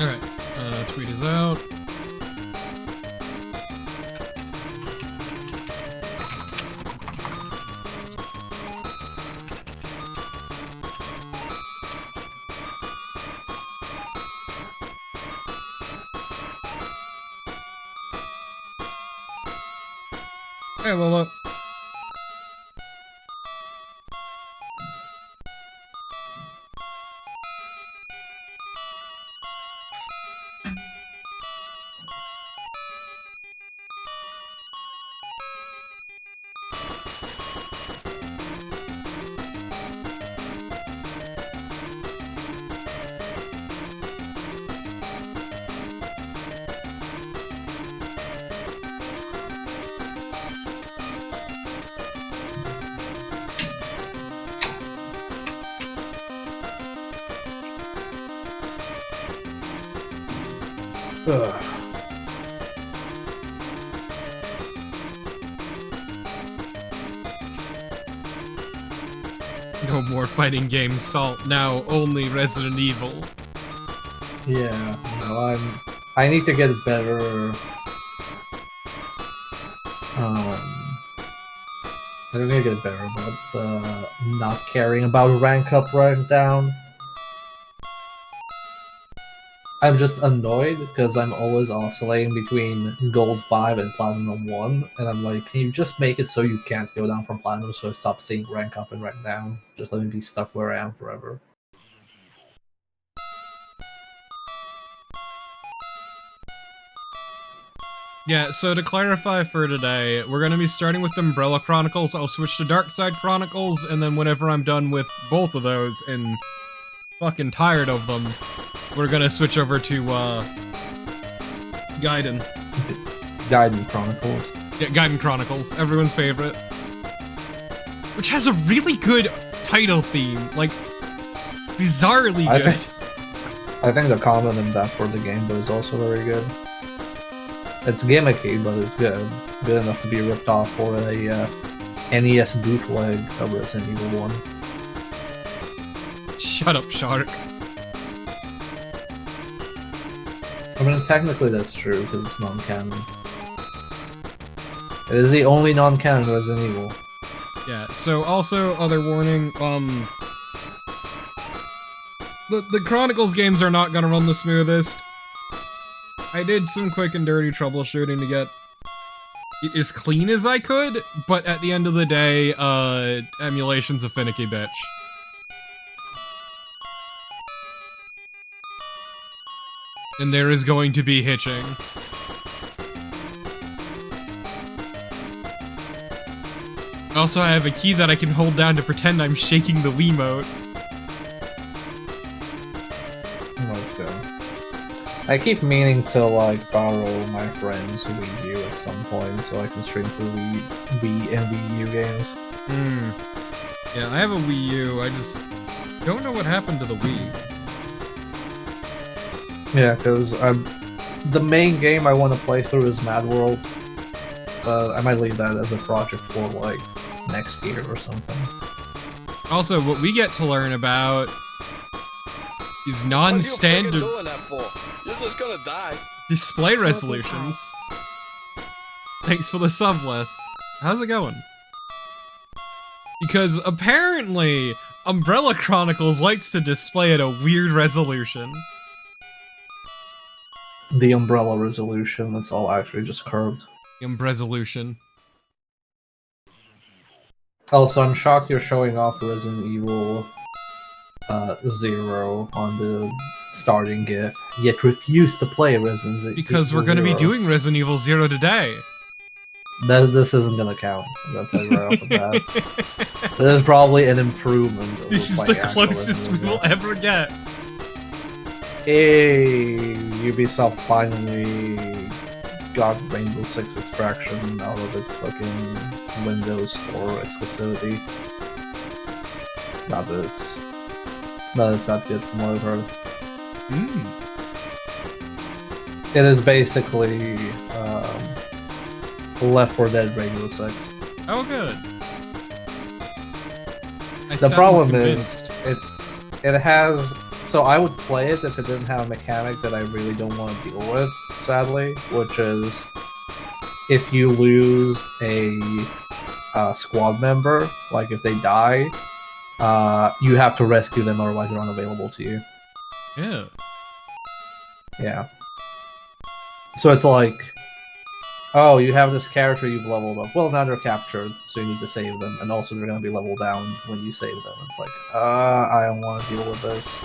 Alright, tweet is out. Hey, Lola. Ugh. No more fighting games, Salt. Now only Resident Evil. Yeah, no, I need to get better. I need to get better about not caring about rank up, rank down. I'm just annoyed because I'm always oscillating between Gold 5 and Platinum 1, and I'm like, can you just make it so you can't go down from Platinum so I stop seeing rank up and rank down? Just let me be stuck where I am forever. Yeah, so to clarify for today, we're gonna be starting with Umbrella Chronicles, I'll switch to Dark Side Chronicles, and then whenever I'm done with both of those, and fucking tired of them, we're gonna switch over to, Gaiden. Gaiden Chronicles. Yeah, Gaiden Chronicles, everyone's favorite. Which has a really good title theme, like, bizarrely good. I think the combat in that for the Game Boy is also very good. It's gimmicky, but it's good. Good enough to be ripped off for a NES bootleg of Resident Evil 1. Shut up, Shark. I mean, technically that's true, because it's non-canon. It is the only non-canon Resident Evil. Yeah, so also, other warning, the Chronicles games are not gonna run the smoothest. I did some quick and dirty troubleshooting to get it as clean as I could, but at the end of the day, emulation's a finicky bitch. And there is going to be hitching. Also, I have a key that I can hold down to pretend I'm shaking the Wiimote. Let's go. I keep meaning to, like, borrow my friend's Wii U at some point so I can stream through Wii and Wii U games. Yeah, I have a Wii U, I just don't know what happened to the Wii. Yeah, because the main game I want to play through is Mad World. I might leave that as a project for, like, next year or something. Also, what we get to learn about is non-standard You're just gonna die. display resolutions. Thanks for the sub, Les. How's it going? Because apparently, Umbrella Chronicles likes to display at a weird resolution. The Umbrella resolution, that's all actually just curved. Resolution. Also, I'm shocked you're showing off Resident Evil 0 on the starting GIF, yet refuse to play Resident Evil 0. Because we're gonna be doing Resident Evil 0 today. This isn't gonna count. I'm gonna tell you right off the bat. This is probably an improvement. Over This is the closest we will ever get. Hey, Ubisoft finally got Rainbow Six Extraction out of its fucking Windows Store exclusivity. Not that it's not good from what I've heard. It is basically Left 4 Dead Rainbow Six. Oh, good. The problem is it has So I would play it if it didn't have a mechanic that I really don't want to deal with, sadly, which is if you lose a squad member, like if they die, you have to rescue them, otherwise they're unavailable to you. Yeah. Yeah. So it's like, oh, you have this character you've leveled up. Well, now they're captured, so you need to save them, and also they're gonna be leveled down when you save them. It's like, I don't want to deal with this.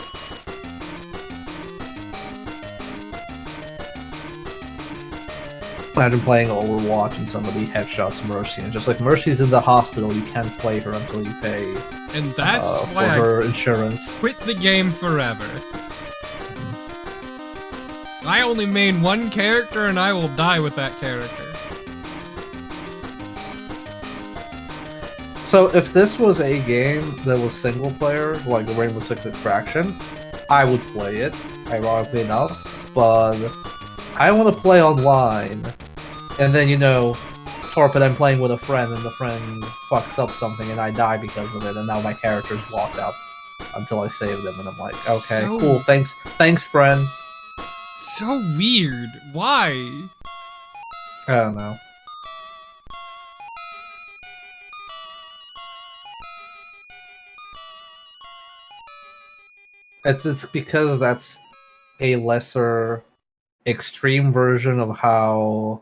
Imagine playing Overwatch and somebody headshots Mercy, and just like, Mercy's in the hospital, you can't play her until you pay And that's for why her I insurance. quit the game forever. I only main one character and I will die with that character. So if this was a game that was single player, like the Rainbow Six Extraction, I would play it, ironically enough, but I want to play online, and then, you know, Torpid, I'm playing with a friend, and the friend fucks up something, and I die because of it, and now my character's locked up until I save them, and I'm like, okay, So- cool, thanks, friend. So weird. Why? I don't know. It's because that's a lesser extreme version of how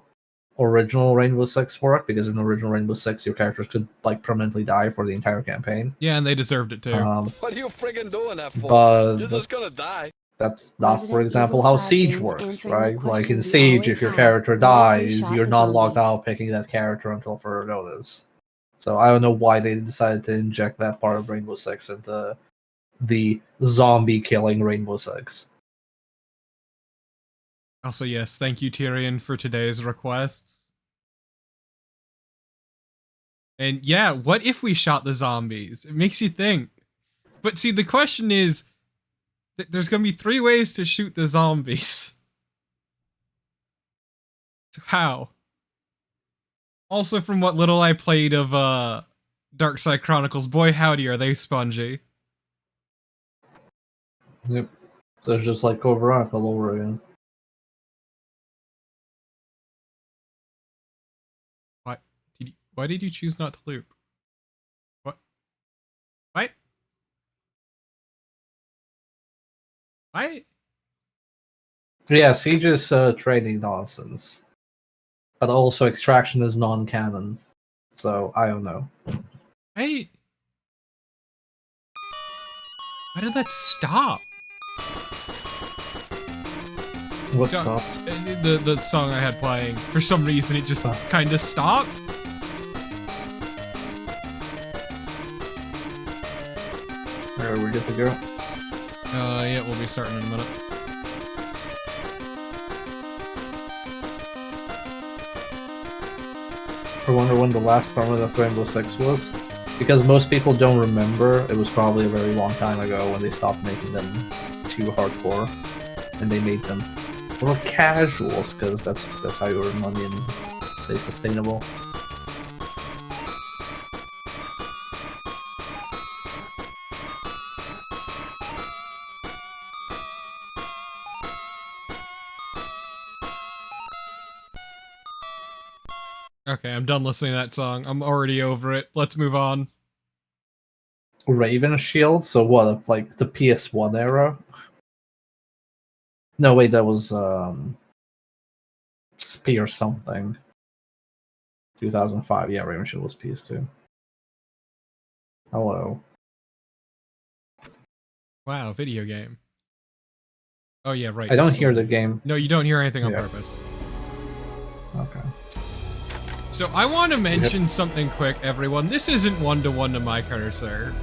original Rainbow Six worked, because in original Rainbow Six your characters could like permanently die for the entire campaign. Yeah, and they deserved it too. What are you friggin' doing that for? But You're just gonna die. that's not, for Resident example, Evil how side Siege games works, answering the right? Like question in we Siege, always if your had, character what if we dies, shot you're the not locked zombies? out picking that character until further notice. So I don't know why they decided to inject that part of Rainbow Six into the zombie killing Rainbow Six. Also, yes, thank you, Tyrion, for today's requests. And yeah, what if we shot the zombies? It makes you think. But see, the question is, there's gonna be 3 ways to shoot the zombies. So how? Also, from what little I played of Dark Side Chronicles, boy howdy are they spongy. Yep. So it's just like Overwatch all over again. Why did you choose not to loop? What? What? What? Yeah, Siege is trading nonsense. But also Extraction is non-canon. So, I don't know. Why did that stop? What So- stopped? The song I had playing. For some reason, it just kind of stopped. Alright, we're good to go. Yeah, we'll be starting in a minute. I wonder when the last permit of Rainbow Six was. Because most people don't remember, it was probably a very long time ago when they stopped making them too hardcore. And they made them for casuals, because that's how you earn money and stay sustainable. Okay, I'm done listening to that song. I'm already over it. Let's move on. Raven Shield? So what, like the PS1 era? No, wait, that was Spear something. 2005, yeah, Raven Shield was PS2. Hello. Wow, video game. Oh yeah, right. I don't you're hear still- the game. No, you don't hear anything on Yeah. purpose. Okay. So I want to mention something quick, everyone. This isn't one-to-one to my cursor.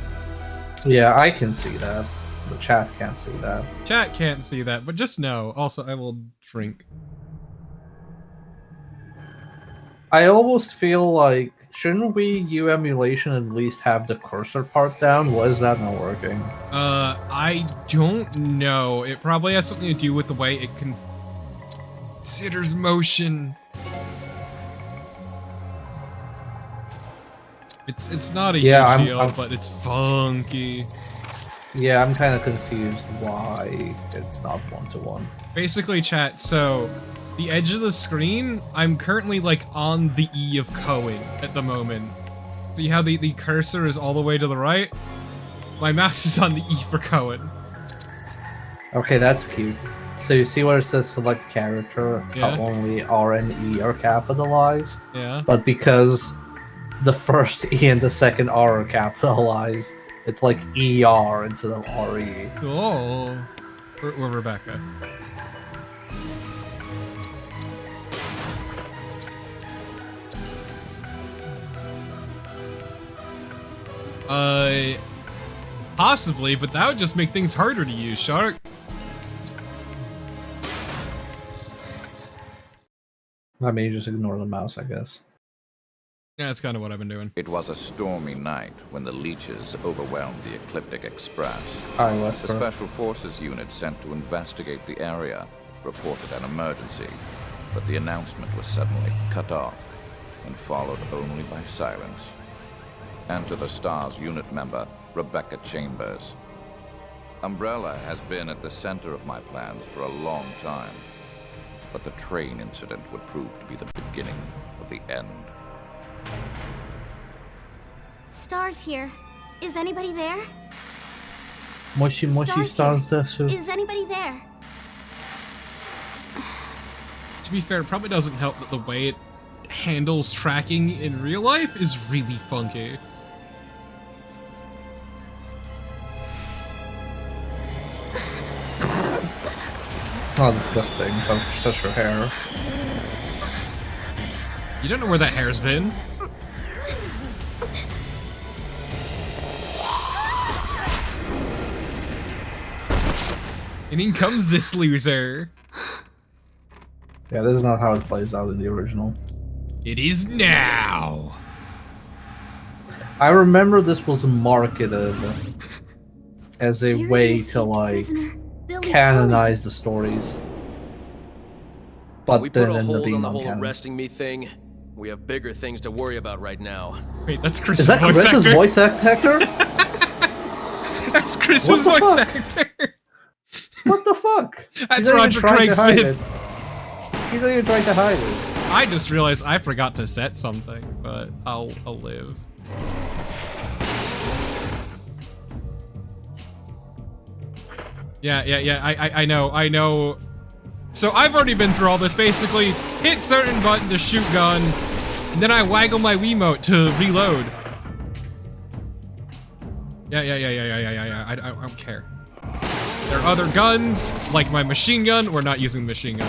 Yeah, I can see that. The chat can't see that. Chat can't see that, but just know. Also, I will drink. I almost feel like, shouldn't Wii U emulation at least have the cursor part down? Why is that not working? I don't know. It probably has something to do with the way it considers motion. It's not a Yeah, huge deal, I'm- but it's funky. Yeah, I'm kind of confused why it's not 1-to-1. Basically, chat, so the edge of the screen, I'm currently like on the E of Cohen at the moment. See how the cursor is all the way to the right? My mouse is on the E for Cohen. Okay, that's cute. So you see where it says select character, Yeah. how only R and E are capitalized? Yeah. But because the first E and the second R are capitalized, it's like ER instead of RE. Oh. We're Rebecca. Possibly, but that would just make things harder to use, Shark. I mean, you just ignore the mouse, I guess. Yeah, that's kind of what I've been doing. It was a stormy night when the leeches overwhelmed the Ecliptic Express. Hi, The Wesper. Special Forces unit sent to investigate the area reported an emergency, but the announcement was suddenly cut off and followed only by silence. Enter the STARS unit member, Rebecca Chambers. Umbrella has been at the center of my plans for a long time, but the train incident would prove to be the beginning of the end. Stars here. Is anybody there? Moshi Moshi Stars stars here. desu. Is anybody there? To be fair, it probably doesn't help that the way it handles tracking in real life is really funky. Oh, disgusting. Don't touch your hair. You don't know where that hair's been. And in comes this loser. Yeah, this is not how it plays out in the original. It is now. I remember this was marketed as a You're way the to, escaped like, prisoner, Billy canonize the stories. But We then put a ended up hold being on the whole non-canon. arresting me thing. We have bigger things to worry about right now. Wait, that's Is Chris's that voice Chris's actor. voice actor? That's Chris's What the voice fuck? actor. What the fuck? That's He's not even Roger trying Craig to hide Smith. it. He's not even trying to hide it. I just realized I forgot to set something, but I'll live. Yeah, I know. So I've already been through all this, basically. Hit certain button to shoot gun, and then I waggle my Wiimote to reload. Yeah, I don't care. There are other guns, like my machine gun. We're not using the machine gun.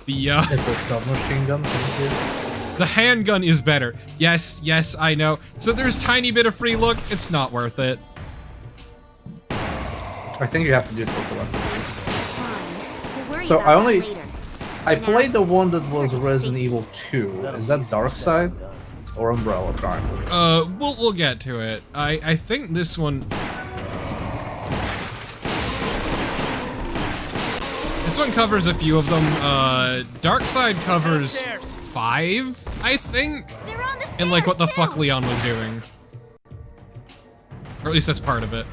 It's a submachine gun, thank you. The handgun is better. Yes, I know. So there's tiny bit of free look. It's not worth it. I think you have to do it for collectibles. Fine. We'll worry So about I that only- later. I Now, played the one that was we're Resident safe. Evil 2. Is that Dark Side? Or Umbrella Chronicles? We'll get to it. I think this one. This one covers a few of them. Dark Side covers 5, I think, They're on the stairs, and like what the fuck too. Leon was doing, or at least that's part of it.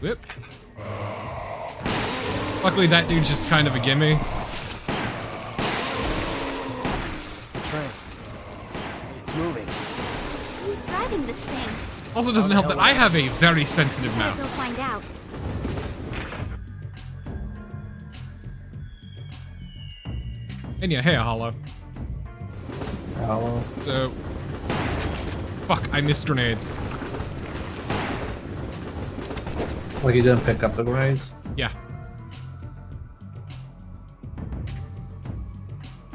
Whip. Luckily, that dude's just kind of a gimme. The train. It's moving. Who's driving this thing? Also, doesn't help that I have a very sensitive Better go mouse. find out. And yeah, hey, Hollow. Hello. So, fuck, I missed grenades. Like you didn't pick up the grenades? Yeah.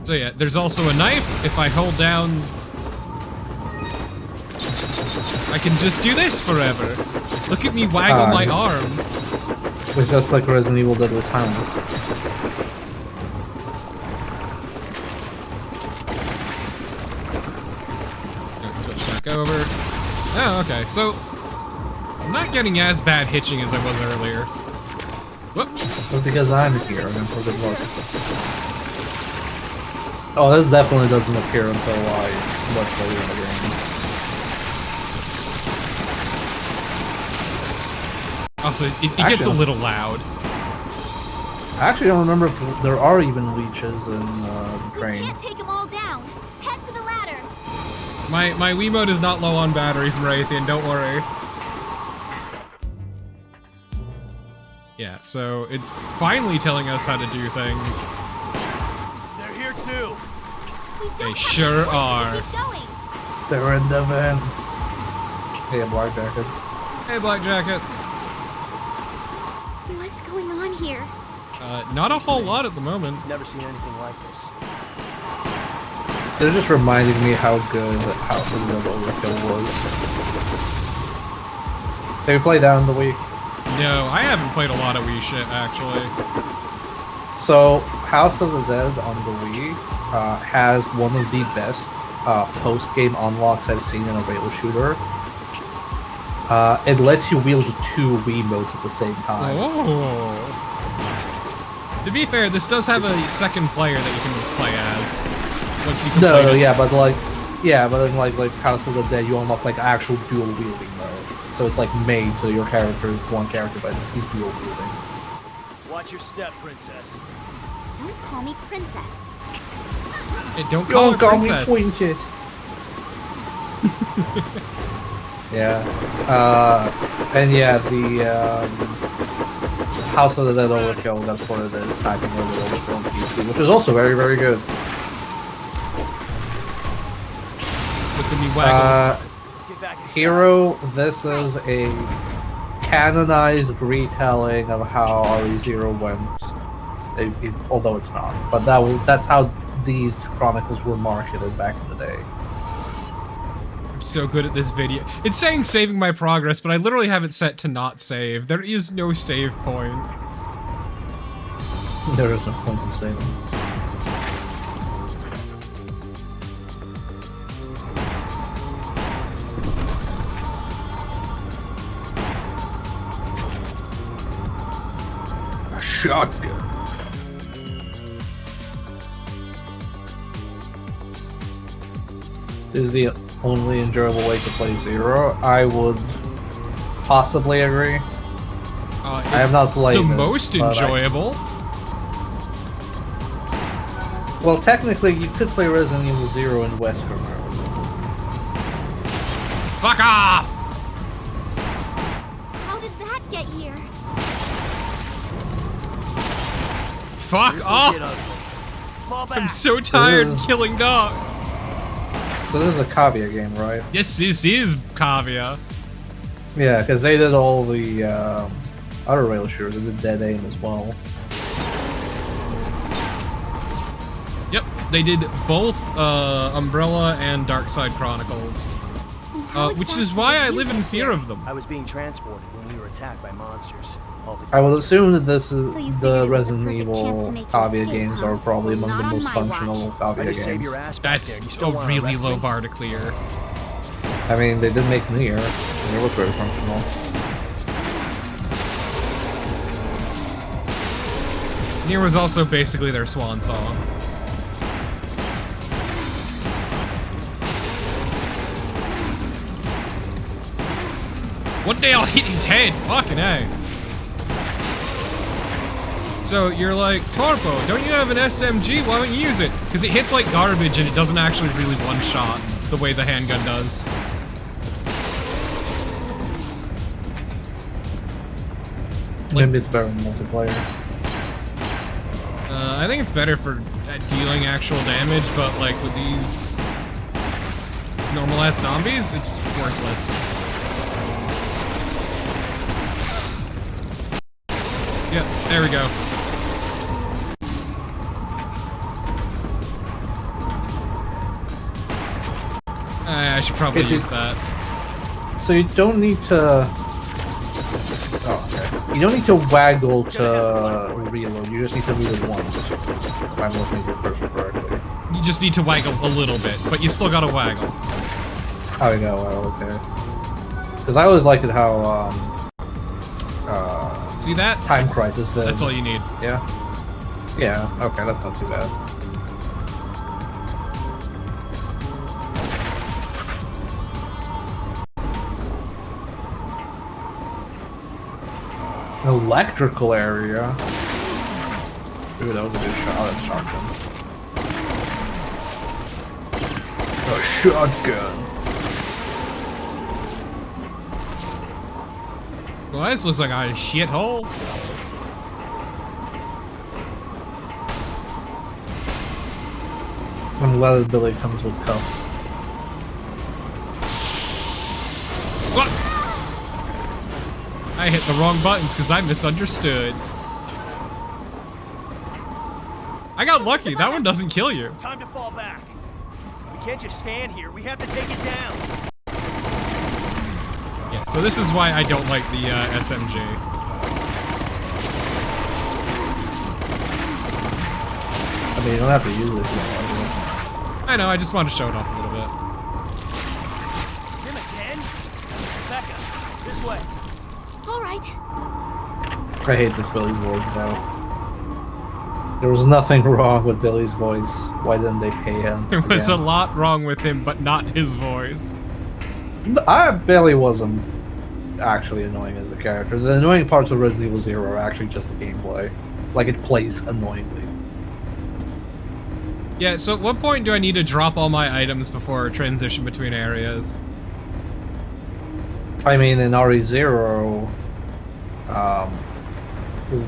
So yeah, there's also a knife. If I hold down, I can just do this forever. Look at me waggle my arm. It's just like Resident Evil did with Silence. Okay, switch back over. Oh, okay. So I'm not getting as bad hitching as I was earlier. Whoop. So because I'm here and for good luck. Oh, this definitely doesn't appear until much later in the game. Also, it gets a little loud. I actually don't remember if there are even leeches in the train. You can't take them all down. Head to the ladder. My Wiimote is not low on batteries, Maraithian, don't worry. Yeah, so it's finally telling us how to do things. They're here too. We don't They have sure to are. keep going. They're in the vents. Hey, a black jacket. Hey, Black Jacket. What's going on here? Not a whole lot at the moment. Never seen anything like this. They're just reminding me how good House of the Dead Overkill was. Have you played that in the Wii? No, I haven't played a lot of Wii shit, actually. So, House of the Dead on the Wii has one of the best post-game unlocks I've seen in a rail shooter. It lets you wield 2 Wiimotes at the same time. Oh. To be fair, this does have a second player that you can play as. Once you complete No, it. yeah, but then like House of the Dead, you unlock like actual dual wielding mode. So it's like made so your character is one character, but he's dual wielding. Watch your step, princess. Don't call me princess. Hey, don't call her princess. pointed. Yeah. And yeah, the House of the Dead Overkill, that's what it is, typing over Overkill on PC, which is also very, very good. With the new waggle. Let's get back inside. Hero, this is a canonized retelling of how RE0 went. Although it's not. But that's how these chronicles were marketed back in the day. I'm so good at this video. It's saying saving my progress, but I literally have it set to not save. There is no save point. There is no point in saving. A shotgun. Is the only enjoyable way to play Zero? I would possibly agree. I have not played the this, most but enjoyable. Well, technically, you could play Resident Evil 0 in Wesker mode. Fuck off! How did that get here? Fuck This'll off! get ugly. Fall back. I'm so tired is- killing dogs. So this is a Kavia game, right? Yes, this is Kavia. Yeah, because they did all the other rail shooters. They did Dead Aim as well. Yep, they did both Umbrella and Darkside Chronicles. How Which is exactly why did I you live in get fear here? of them. I was being transported when we were attacked by monsters. All the I would assume that this is So you figured the it was the Resident perfect chance Evil to make your Kavia escape, games huh? are probably among Not the on most my functional watch. Try Kavia to save games. your ass back That's there. You still a wanna really arrest low me? bar to clear. I mean, they did make Nier. Nier was very functional. Nier was also basically their swan song. One day I'll hit his head. Fucking A. So you're like, Torpo, don't you have an SMG? Why don't you use it? Because it hits like garbage and it doesn't actually really one-shot the way the handgun does. Maybe it's better in multiplayer. I think it's better for dealing actual damage, but like with these normal-ass zombies, it's worthless. Yep, there we go. I should probably Is it- use that. So you don't need to... Oh, okay. You don't need to waggle to reload, you just need to reload once. If I'm looking at your cursor correctly. You just need to waggle a little bit, but you still gotta waggle. Oh, yeah, well, okay. Because I always liked it how, See that? Time Crisis did. That's all you need. Yeah? Yeah, okay, that's not too bad. Electrical area. Ooh, that was a good shot. Oh, that's a shotgun. A shotgun. Well, this looks like a shithole. I'm glad that Billy comes with cuffs. What? I hit the wrong buttons because I misunderstood. I got lucky. That one doesn't kill you. Time to fall back. We can't just stand here. We have to take it down. Yeah, so this is why I don't like the SMG. I mean, you don't have to use it if you don't want I know, I just wanted to show it off a little bit. Him again? Becca, this way. All right. to. I hate this Billy's voice now. There was nothing wrong with Billy's voice. Why didn't they pay him? There was a again? lot wrong with him, but not his voice. Billy wasn't actually annoying as a character. The annoying parts of Resident Evil 0 are actually just the gameplay. Like, it plays annoyingly. Yeah, so at what point do I need to drop all my items before transition between areas? I mean, in RE0,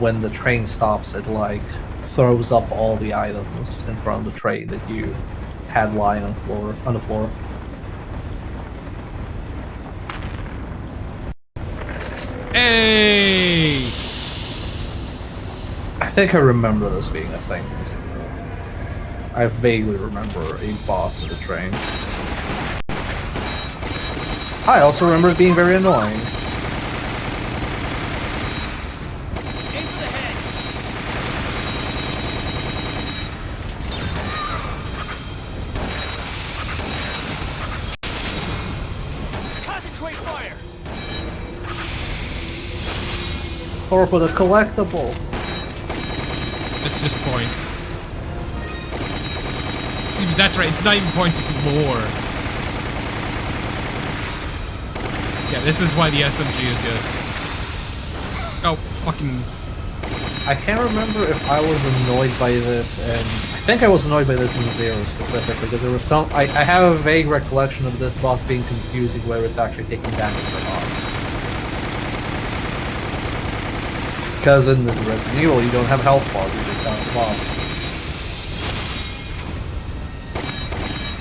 when the train stops, it, like, throws up all the items in front of the train that you had lying on the floor. Hey! I think I remember this being a thing. I vaguely remember a boss of the train. I also remember it being very annoying. Aim for the head. Concentrate fire. Or put a collectible. It's just points. Dude, that's right, it's not even points, it's lore. Yeah, this is why the SMG is good. Oh, fucking... I can't remember if I was annoyed by this, and I think I was annoyed by this in Zero specifically, because there was some... I have a vague recollection of this boss being confusing whether it's actually taking damage or not. Because in the Resident Evil, you don't have health bars, you just have the boss.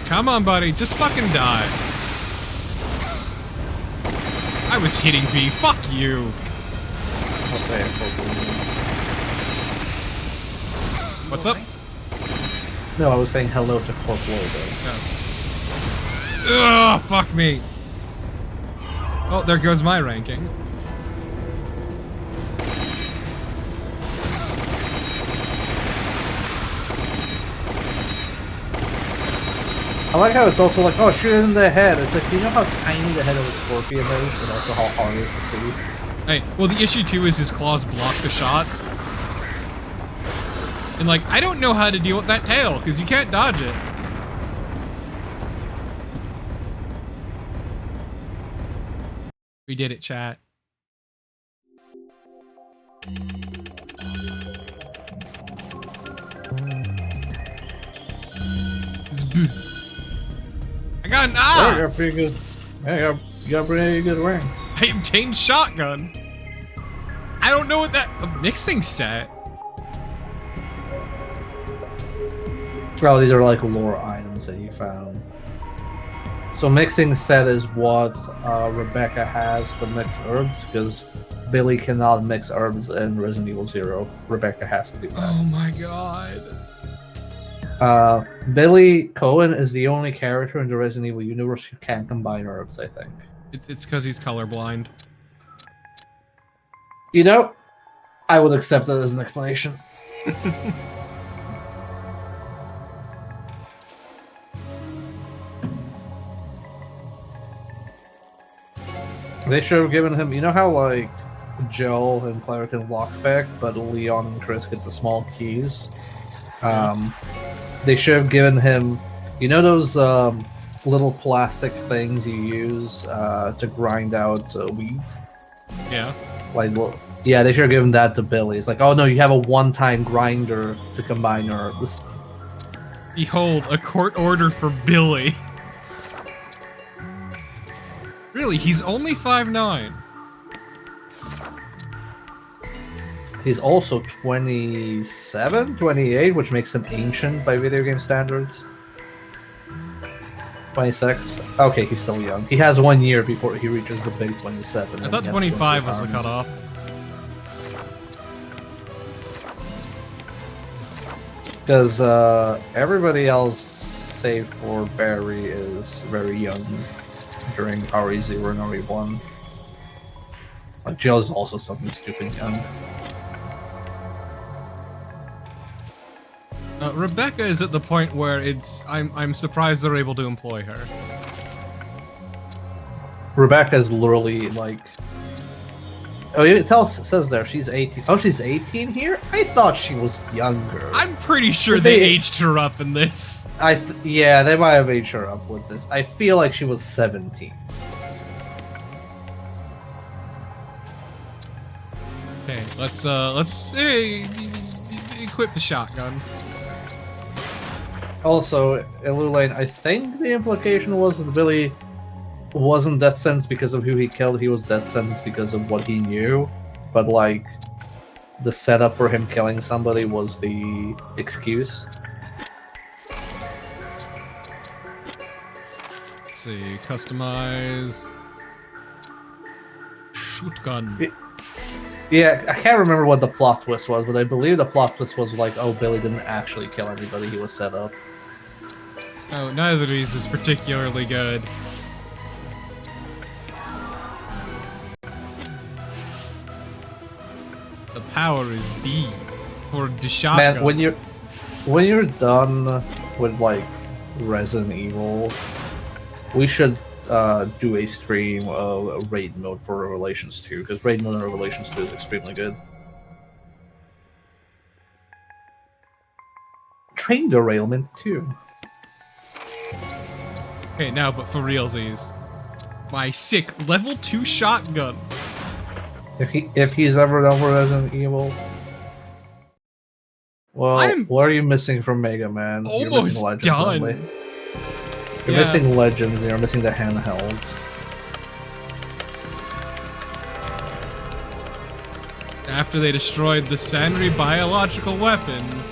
Come on, buddy, just fucking die. I was hitting B, fuck you. I'll say it for What's up? No, I was saying hello to Corp Logo. Oh. Ugh, fuck me. Oh, there goes my ranking. I like how it's also like, oh, shoot it in the head. It's like, you know how tiny the head of a scorpion is, and also how hard it is to see? Hey, well, the issue too is his claws block the shots. And like, I don't know how to deal with that tail, because you can't dodge it. We did it, chat. I got an Yeah, you got pretty good. Yeah, you got pretty good rank. I obtained shotgun. I don't know what that a mixing set. Oh, these are like lore items that you found. So mixing set is what Rebecca has to mix herbs, because Billy cannot mix herbs in Resident Evil 0. Rebecca has to do that. Oh my god. Billy Cohen is the only character in the Resident Evil universe who can combine herbs, I think. It's because he's colorblind. You know, I would accept that as an explanation. They should have given him, you know how like Joel and Claire can lockpick, but Leon and Chris get the small keys? They should have given him, you know those little plastic things you use to grind out wheat? Yeah. Like, Yeah, they should have given that to Billy. It's like, oh no, you have a one-time grinder to combine herbs. Behold, a court order for Billy. Really, he's only 5'9". He's also 27, 28, which makes him ancient by video game standards. 26. Okay, he's still young. He has 1 year before he reaches the big 27. I thought 25 was the cutoff. Because everybody else, save for Barry, is very young during RE0 and RE1. Like, Joe's also something stupid young. Rebecca is at the point where I'm surprised they're able to employ her. Rebecca is literally like... Oh, it says there she's 18. Oh, she's 18 here? I thought she was younger. I'm pretty sure they aged her up in this. Yeah, they might have aged her up with this. I feel like she was 17. Okay, let's equip the shotgun. Also, Lane, I think the implication was that Billy wasn't death sentenced because of who he killed, he was death sentenced because of what he knew. But, like, the setup for him killing somebody was the excuse. Let's see, customize... shotgun. Yeah, I can't remember what the plot twist was, but I believe the plot twist was like, oh, Billy didn't actually kill anybody, he was set up. Oh, neither of these is particularly good. The power is D for the shotgun. Man, when you're done with like Resident Evil, we should do a stream of raid mode for Revelations 2, because raid mode in Revelations 2 is extremely good. Train derailment too. Okay, now, but for realsies. My sick level 2 shotgun. If he's ever done for Resident Evil. Well, what are you missing from Mega Man? You're missing Almost Legends done. only. You're missing Legends, and you're missing the handhelds. After they destroyed the Sanrio biological weapon.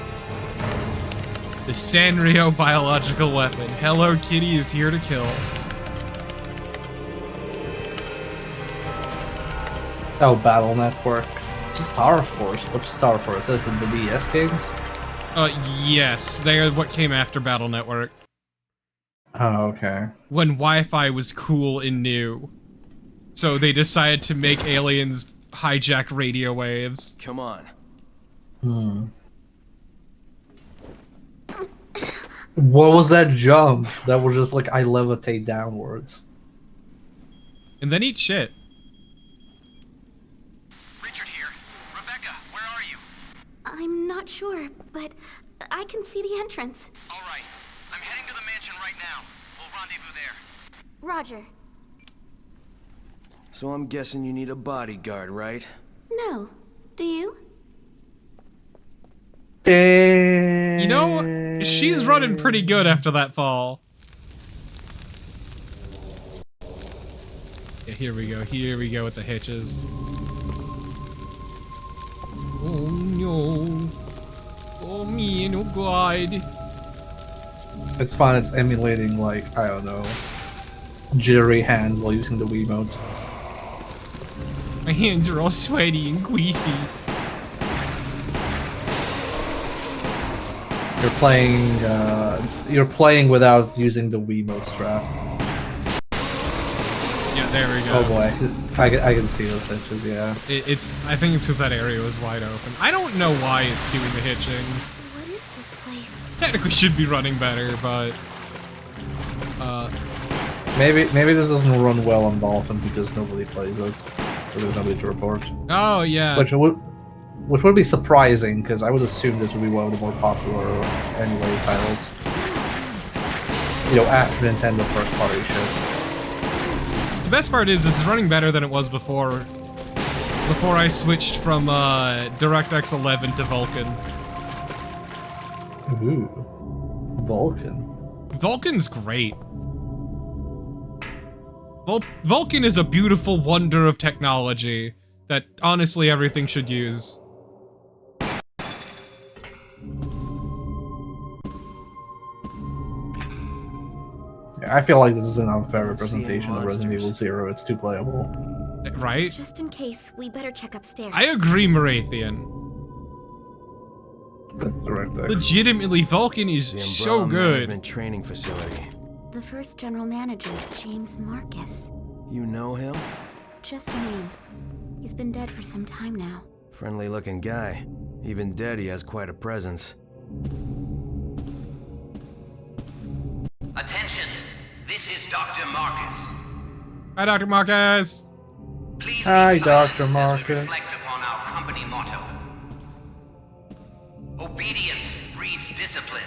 The Sanrio biological weapon. Hello Kitty is here to kill. Oh, Battle Network. Star Force. What's Star Force? Is it the DS games? Yes. They are what came after Battle Network. Oh, okay. When Wi-Fi was cool and new. So they decided to make aliens hijack radio waves. Come on. What was that jump? That was just like, I levitate downwards. And then eat shit. Richard here. Rebecca, where are you? I'm not sure, but I can see the entrance. All right. I'm heading to the mansion right now. We'll rendezvous there. Roger. So I'm guessing you need a bodyguard, right? No. Do you? You know, she's running pretty good after that fall. Yeah, here we go with the hitches. Oh no. Oh me, oh god. It's fine, it's emulating, like, I don't know, jittery hands while using the Wiimote. My hands are all sweaty and greasy. You're playing without using the Wiimote strap. Yeah, there we go. Oh boy, I can see those hitches, yeah. I think it's because that area was wide open. I don't know why it's doing the hitching. What is this place? Technically should be running better, but... Maybe this doesn't run well on Dolphin because nobody plays it, so there's nobody to report. Oh, yeah. Which would be surprising, because I would assume this would be one of the more popular emulated titles. You know, after Nintendo first party shit. The best part is it's running better than it was before. before I switched from DirectX 11 to Vulkan. Ooh. Vulcan. Vulkan's great. Vulkan is a beautiful wonder of technology that honestly everything should use. I feel like this is an unfair representation of Resident Evil 0. It's too playable. Right? Just in case, we better check upstairs. I agree, Marathian. That's DirectX. Legitimately, Vulkan is The so Umbrella good. Management Training Facility. The first general manager, James Marcus. You know him? Just the name. He's been dead for some time now. Friendly looking guy. Even dead, he has quite a presence. Attention! This is Dr. Marcus. Hi, Dr. Marcus. Please be Hi, silent Dr. as we Marcus. reflect upon our company motto. Obedience breeds discipline.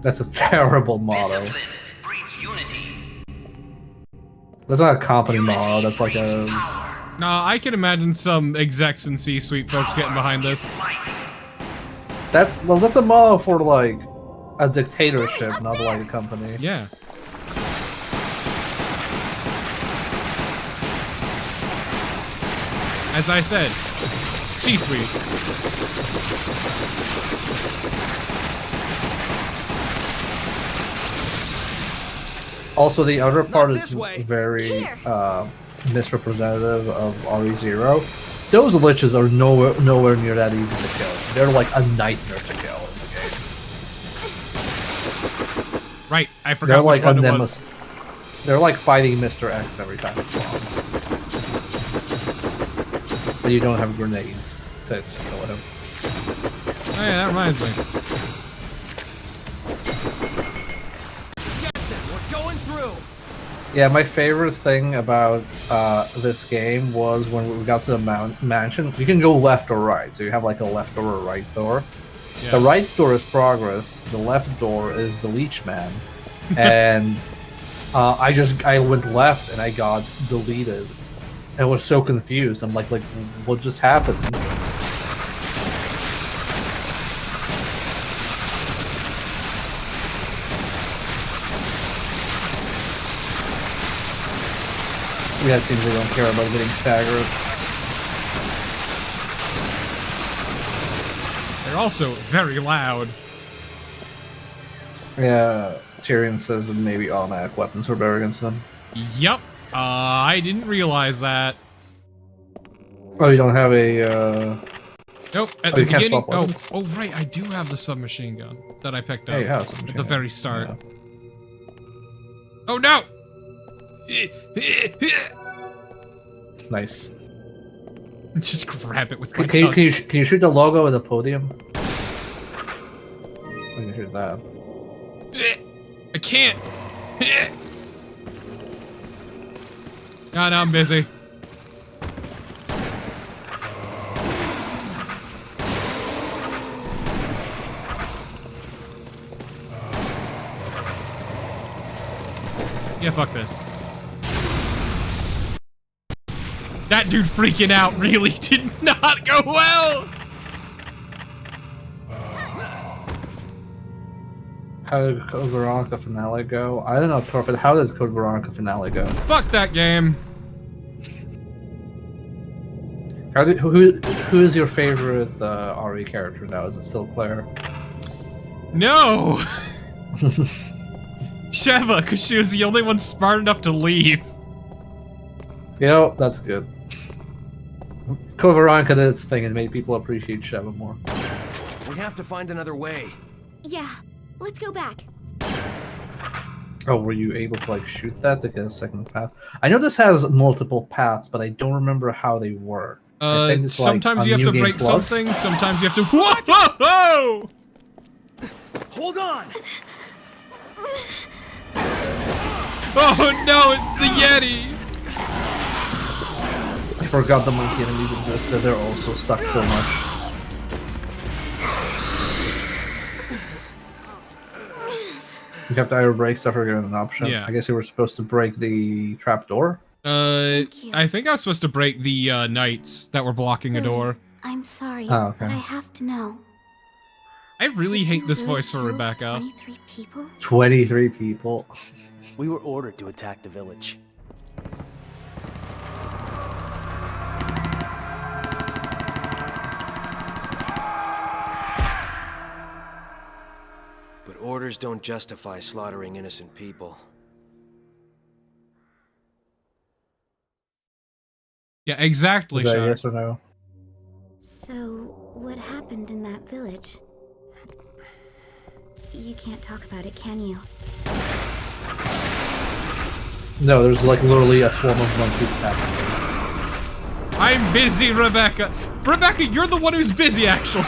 That's a terrible motto. Discipline breeds unity. That's not a company Unity motto. That's like breeds a. power. Nah, I can imagine some execs and C-suite folks getting behind Power this. is life. That's a motto for like a dictatorship, not like a company. Yeah. As I said, C-suite. Also, the other part is this way. very Here. misrepresentative of RE0. Those liches are nowhere near that easy to kill. They're like a nightmare to kill in the game. Right, I They're forgot like which one a it nemesis. was. They're like fighting Mr. X every time it spawns. But you don't have grenades to kill him. Oh yeah, that reminds me. We're going through. Yeah, my favorite thing about this game was when we got to the mansion. You can go left or right, so you have like a left or a right door. Yeah. The right door is progress. The left door is the leech man, and I went left and I got deleted. I was so confused. I'm like what just happened? Yeah, it seems they don't care about getting staggered. They're also very loud. Yeah, Tyrion says that maybe automatic weapons were better against them. Yup. I didn't realize that. Oh, you don't have a. Nope. At Oh, the you can't beginning. swap weapons? Oh, right. I do have the submachine gun that I picked up Yeah, you have some at the very start. Yeah. Oh no! Nice. Just grab it with my Can tongue. you shoot the logo at the podium? I can shoot that. I can't. No, I'm busy. Yeah, fuck this. That dude freaking out really did not go well! How did Code Veronica finale go? I don't know, Torpid. How did Code Veronica finale go? Fuck that game. Who is your favorite RE character now? Is it still Claire? No! Sheva, because she was the only one smart enough to leave. You know, that's good. Code Veronica did its thing and made people appreciate Sheva more. We have to find another way. Yeah, let's go back. Oh, were you able to like shoot that to get a second path? I know this has multiple paths, but I don't remember how they work. I think it's, like, Sometimes on you have New to Game break Plus. something, sometimes you have to- Whoa! Hold on. Oh no, it's the Yeti! I forgot the monkey enemies existed. They also suck so much. You have to either break stuff or get an option. Yeah. I guess you were supposed to break the trapdoor. Thank you. I think I was supposed to break the knights that were blocking a door. I'm sorry, Oh, okay. but I have to know. I really Did hate you this really voice for kill Rebecca. 23 people? 23 people. We were ordered to attack the village. But orders don't justify slaughtering innocent people. Yeah, exactly, Is that a Shar. yes or no? So, what happened in that village? You can't talk about it, can you? No, there's like literally a swarm of monkeys attacking me. I'm busy, Rebecca. Rebecca, you're the one who's busy, actually.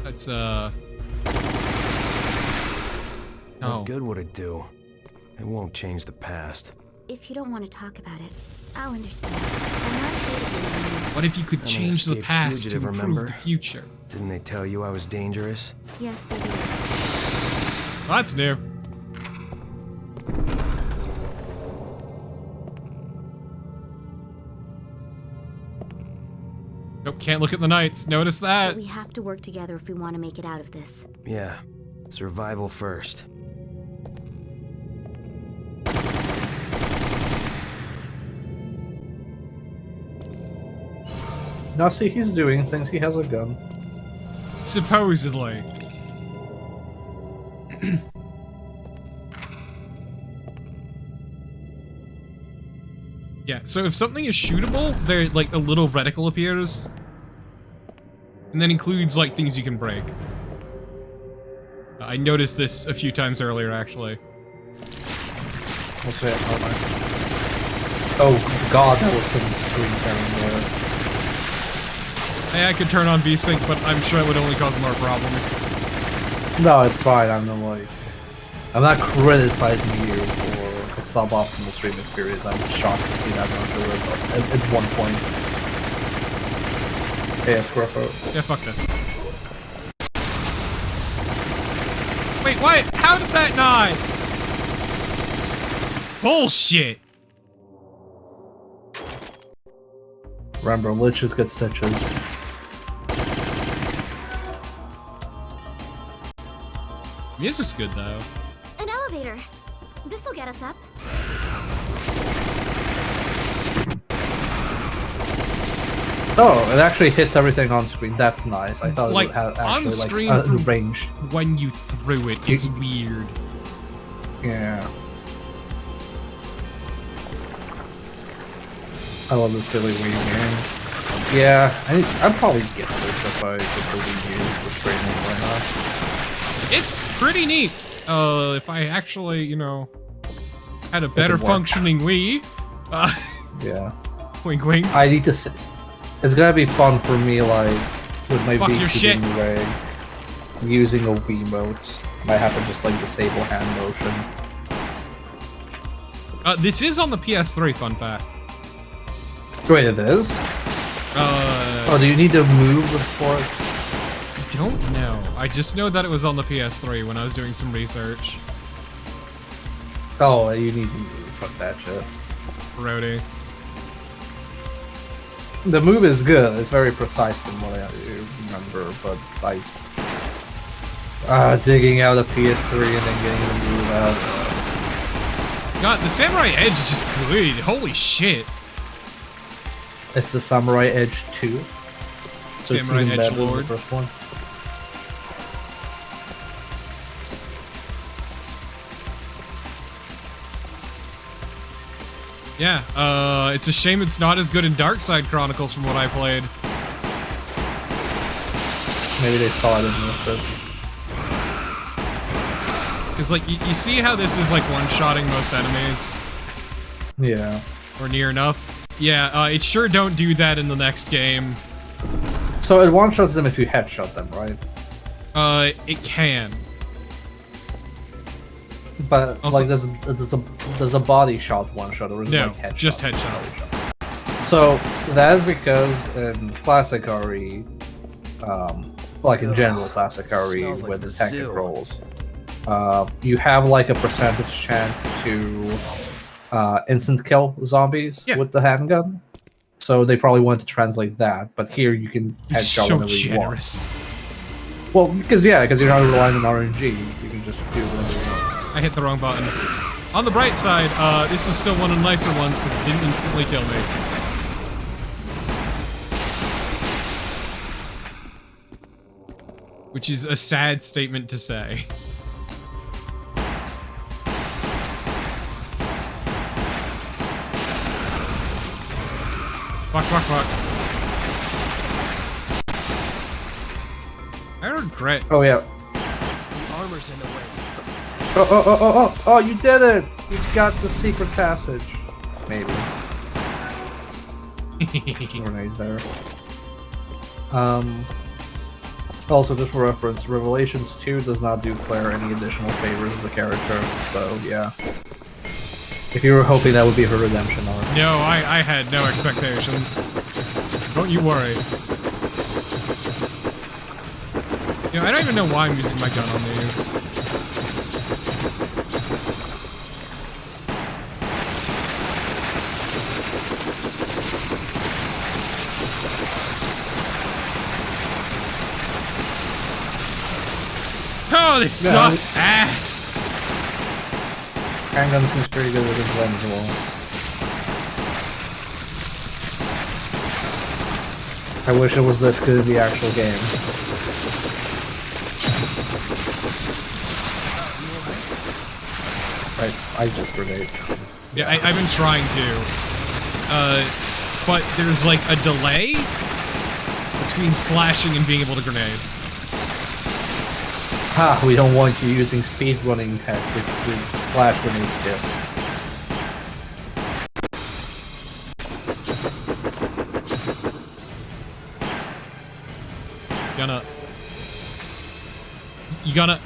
That's, What Oh. good would it do? It won't change the past. If you don't want to talk about it, I'll understand. I'm not afraid of you anymore. What if you could I'm an change the escaped past to fugitive, improve remember? the future? Didn't they tell you I was dangerous? Yes, they did. Well, that's new. Nope, can't look at the knights. Notice But that. we have to work together if we want to make it out of this. Yeah. Survival first. Now see, he's doing things. He has a gun. Supposedly. Yeah, so if something is shootable, there like a little reticle appears. And then includes like things you can break. I noticed this a few times earlier, actually. What's that? Oh god, that was some screen tearing there. Hey, I could turn on VSync, but I'm sure it would only cause more problems. No, it's fine. I'm not criticizing you for a suboptimal stream experience. I'm shocked to see that much of it at one point. Hey, Squirrel. Yeah, fuck this. Wait, what? How did that not? Bullshit! Remember, liches get stitches. Music's good, though. An elevator. This'll get us up. Oh, it actually hits everything on screen. That's nice. I thought Like, it had on actually screen like from- range. When you threw it, it's weird. Yeah. I love the silly Wii game. Yeah, I'd probably get this if I get the Wii U for streaming. Why not? It's pretty neat. If I actually, you know, had a better work. functioning Wii. Yeah. Wink wink. I need to. It's gonna be fun for me, like with my Fuck your Wii shit. being rig, using a Wiimote. Might have to just like disable hand motion. This is on the PS3, fun fact. Wait, it is? Oh, do you need to move for it? I don't know. I just know that it was on the PS3 when I was doing some research. Oh, you need to move. Fuck that shit. Roadie. The move is good. It's very precise from what I remember, but like digging out a PS3 and then getting the move out. God, the Samurai Edge is just good. Holy shit. It's the Samurai Edge 2. So it's Samurai even Edge better than Lord. the first one. Yeah, it's a shame it's not as good in Dark Side Chronicles from what I played. Maybe they saw it and moved it. Because, like, you see how this is, like, one-shotting most enemies? Yeah. Or near enough? Yeah, it sure don't do that in the next game. So it one-shots them if you headshot them, right? It can. But Also- like there's a body shot one-shot or is it No, like headshot? just headshot. So that is because in classic RE, like in general classic RE Smells like with the detective zoo. roles, you have like a percentage chance to instant kill zombies Yeah. with the handgun. So they probably want to translate that, but here you can He's headshot so whenever you want. generous. Well, because you're not relying on RNG. You can just do whatever you want. I hit the wrong button. On the bright side, this is still one of the nicer ones because it didn't instantly kill me. Which is a sad statement to say. Fuck, fuck, fuck. I regret. Oh yeah. Armor's in the way. Oh, you did it! You got the secret passage. Maybe. Grenade there. Also, just for reference, Revelations 2 does not do Claire any additional favors as a character, so yeah. If you were hoping that would be her redemption arc. No, I had no expectations. Don't you worry. You know, I don't even know why I'm using my gun on these. Oh, this sucks ass! Handgun seems pretty good with his gun as well. I wish it was this good in the actual game. I just grenade. Yeah, I've been trying to. But there's like a delay between slashing and being able to grenade. Ha! We don't want you using speedrunning tech with slash grenade skill. You gonna...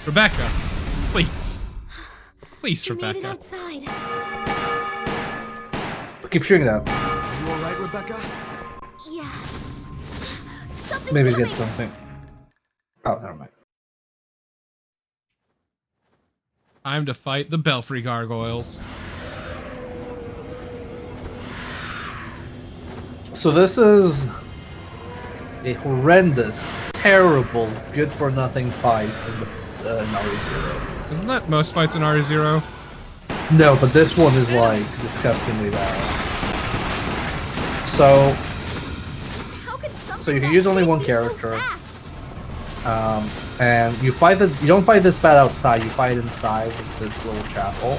Rebecca, please. Please, You made it Rebecca. outside. Keep shooting that. You alright, Rebecca? Yeah. Something's Maybe coming. get something. Oh, never mind. Time to fight the Belfry Gargoyles. So this is a horrendous, terrible, good-for-nothing fight in the in RE0. Isn't that most fights in RE0? No, but this one is like disgustingly bad. So How could something So you can that use only big one be so character. fast? And you don't fight this bad outside, you fight inside of the little chapel.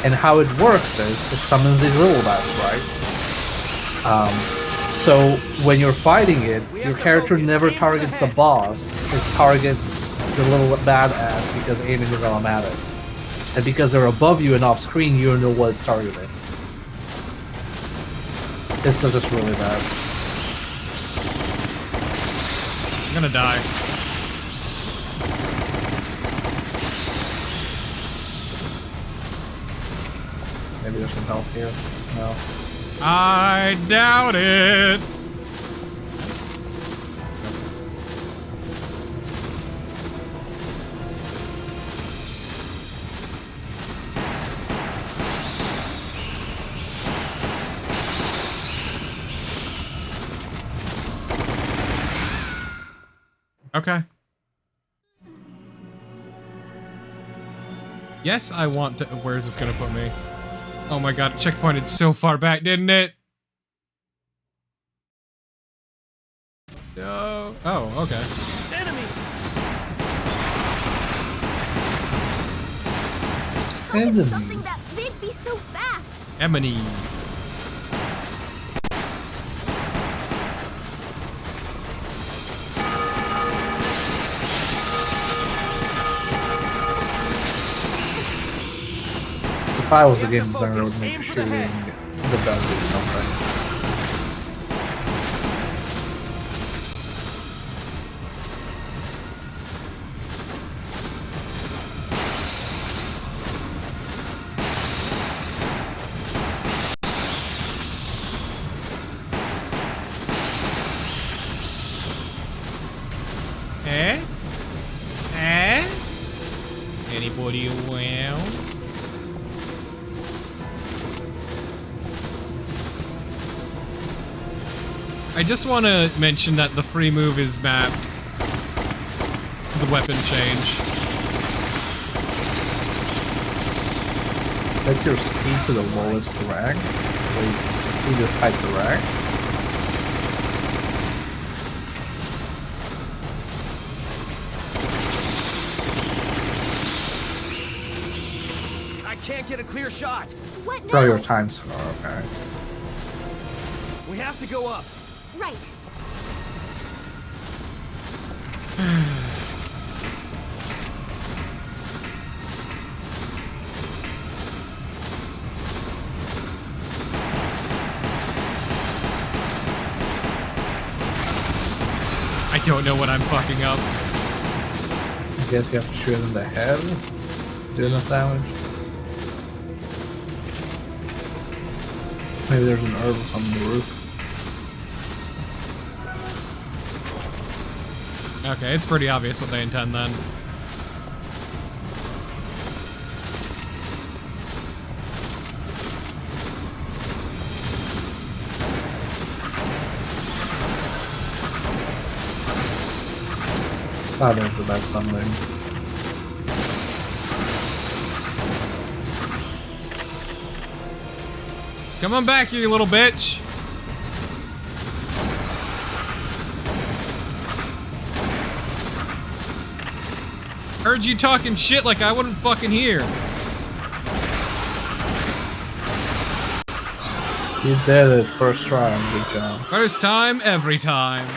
And how it works is it summons these little bats, right? So when you're fighting it, your character never targets the boss, it targets the little badass because aiming is automatic. And because they're above you and off screen, you don't know what it's targeting. It's just really bad. I'm gonna die. Maybe there's some health here. No. I doubt it. Okay. Yes, I want to. Where is this gonna put me? Oh my god, it checkpointed so far back, didn't it? No. Oh, okay. Enemies! How could something Enemies. that big be so fast? Emily. If I was a game designer, I would make shooting the gun do something. Eh? Eh? Woody wow. I just want to mention that the free move is mapped. The weapon change. Sets your speed to the lowest rank. Wait, speed is type to rank. I can't get a clear shot. What now? Throw your time score, okay. We have to go up. Right. I don't know what I'm fucking up. I guess you have to shoot it in the head to do enough damage. Maybe there's an herb on the roof. Okay, it's pretty obvious what they intend then. Ah, there's about something. Come on back, you little bitch! Heard you talking shit like I wouldn't fucking hear. You did it first try, good job. First time, every time.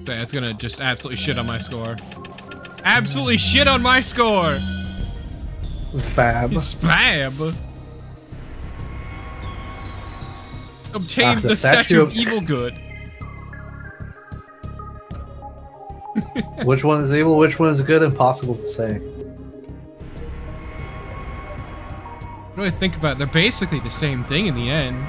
Okay, that's gonna just absolutely shit on my score. Absolutely shit on my score! Spab. Spab! Obtained Ah, the the statue of statue of- evil good. Which one is evil, which one is good? Impossible to say. What do I think about it? They're basically the same thing in the end.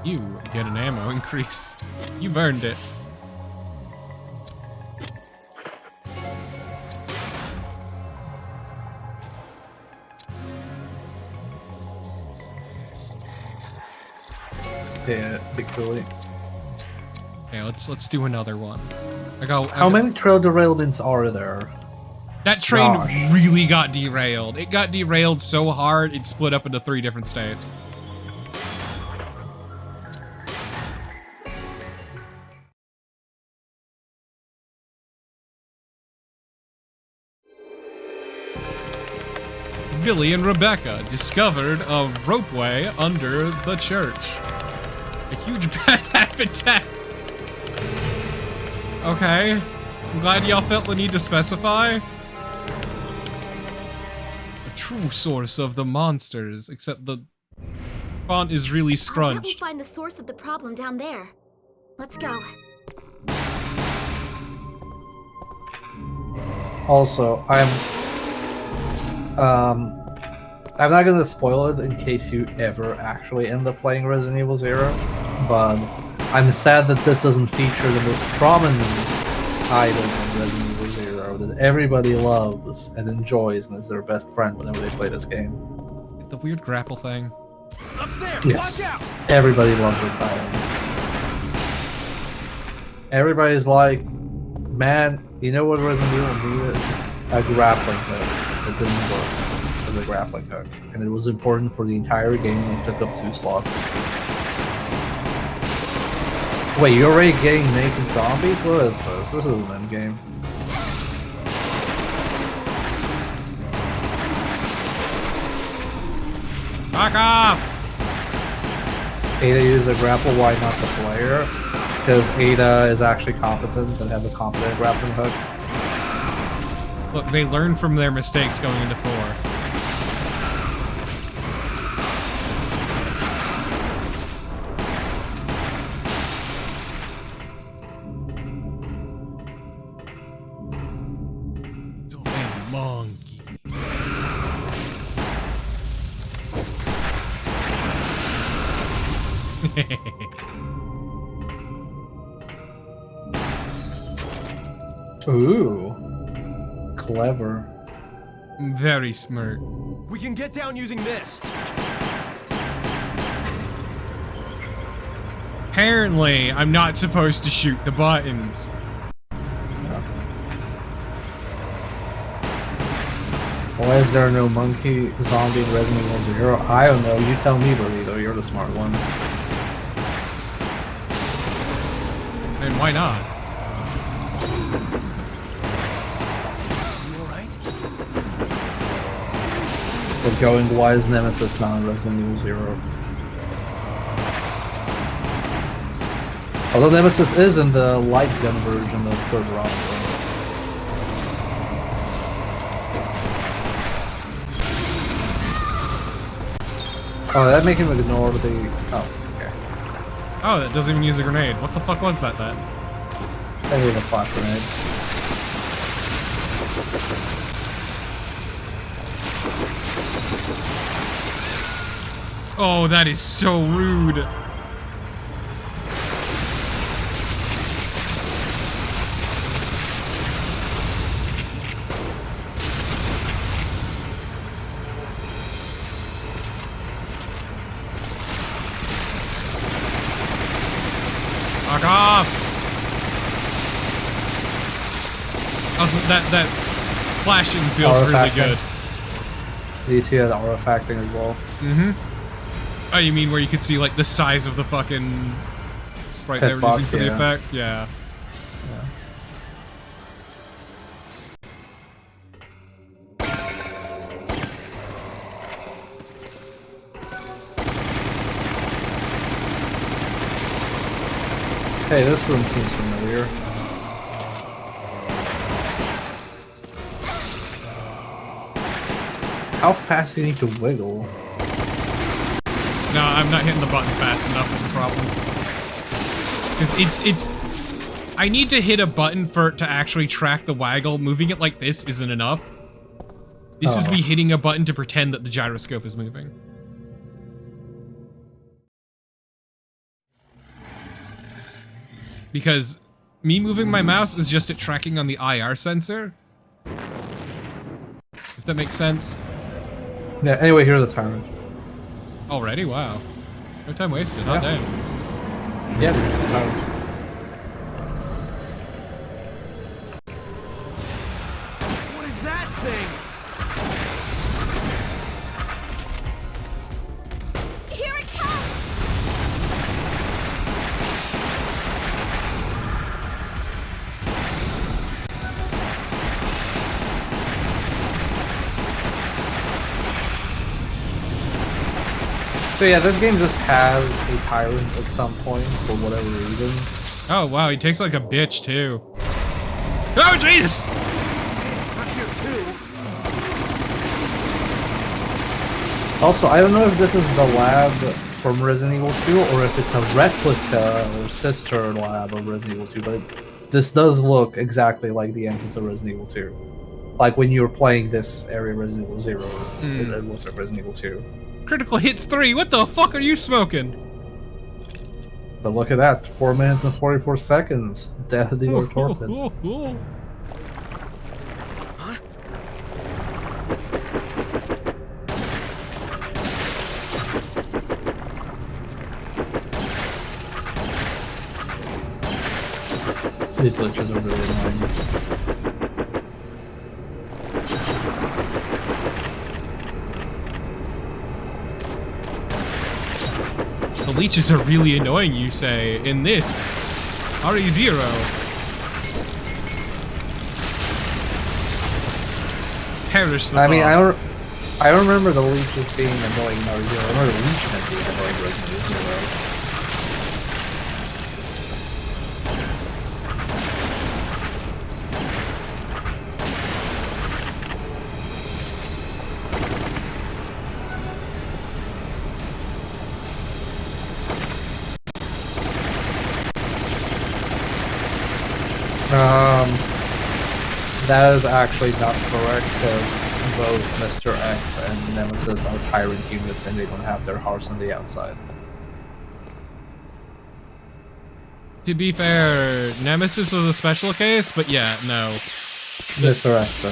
You get an ammo increase. You've earned it. Yeah, big coolly. Okay, let's do another one. How many trail derailments are there? That train Gosh. really got derailed. It got derailed so hard it split up into 3 different states. Billy and Rebecca discovered a ropeway under the church. A huge bad habitat. Okay. I'm glad y'all felt the need to specify. A true source of the monsters, except the font is really I'll help you scrunched. find the source of the problem down there. Let's go. Also, I'm not gonna spoil it in case you ever actually end up playing Resident Evil 0, but I'm sad that this doesn't feature the most prominent item in Resident Evil 0 that everybody loves and enjoys and is their best friend whenever they play this game. The weird grapple thing. Up there! Yes, Watch out! everybody loves it item. Everybody's like, man, you know what Resident Evil needed? A grappling hook. It didn't work as a grappling hook, and it was important for the entire game and it took up 2 slots. Wait, you're already getting naked zombies? What is this? This is an endgame. Back off! Ada uses a grapple, why not the player? Because Ada is actually competent and has a competent grappling hook. Look, they learn from their mistakes going into 4. monkey. Ooh. Clever. Very smart. We can get down using this. Apparently, I'm not supposed to shoot the buttons. Why is there no monkey zombie in Resident Evil 0? I don't know. You tell me, Burrito. You're the smart one. And why not? You alright? But going, why is Nemesis not in Resident Evil 0? Although Nemesis is in the light gun version of Code Veronica. Oh, that make him ignore the... Oh, okay. Oh, that doesn't even use a grenade. What the fuck was that then? I need a flash grenade. Oh, that is so rude. Fuck off! Also, that flashing feels really good. Do you see that artifacting as well? Mm-hmm. Oh, you mean where you could see like the size of the fucking sprite they were using for the effect? Yeah. Hey, this room seems familiar. How fast do you need to wiggle? No, I'm not hitting the button fast enough is the problem. Because it's... I need to hit a button for it to actually track the waggle. Moving it like this isn't enough. This is me hitting a button to pretend that the gyroscope is moving. Because me moving my mouse is just it tracking on the IR sensor. If that makes sense. Yeah, anyway, here's a tyrant. Already? Wow. No time wasted, hot damn. Yeah, there's just a tyrant. What is that thing? Here it comes! So yeah, this game just has a tyrant at some point for whatever reason. Oh wow, he takes like a bitch too. Oh jeez! Not here too. Also, I don't know if this is the lab from Resident Evil 2 or if it's a replica or sister lab of Resident Evil 2, but this does look exactly like the entrance of Resident Evil 2. Like when you were playing this area Resident Evil 0, it looks like Resident Evil 2. Critical hits 3, what the fuck are you smoking? But look at that, 4 minutes and 44 seconds. Death dealer torpid. These glitches are really annoying. The leeches are really annoying, you say, in this RE0. Perish the I mean, thought. I don't remember the leeches being annoying in RE0. I remember the leechmen being annoying in Resident Evil 0. That is actually not correct, because both Mr. X and Nemesis are tyrant units and they don't have their hearts on the outside. To be fair, Nemesis was a special case, but yeah, no. Mr. X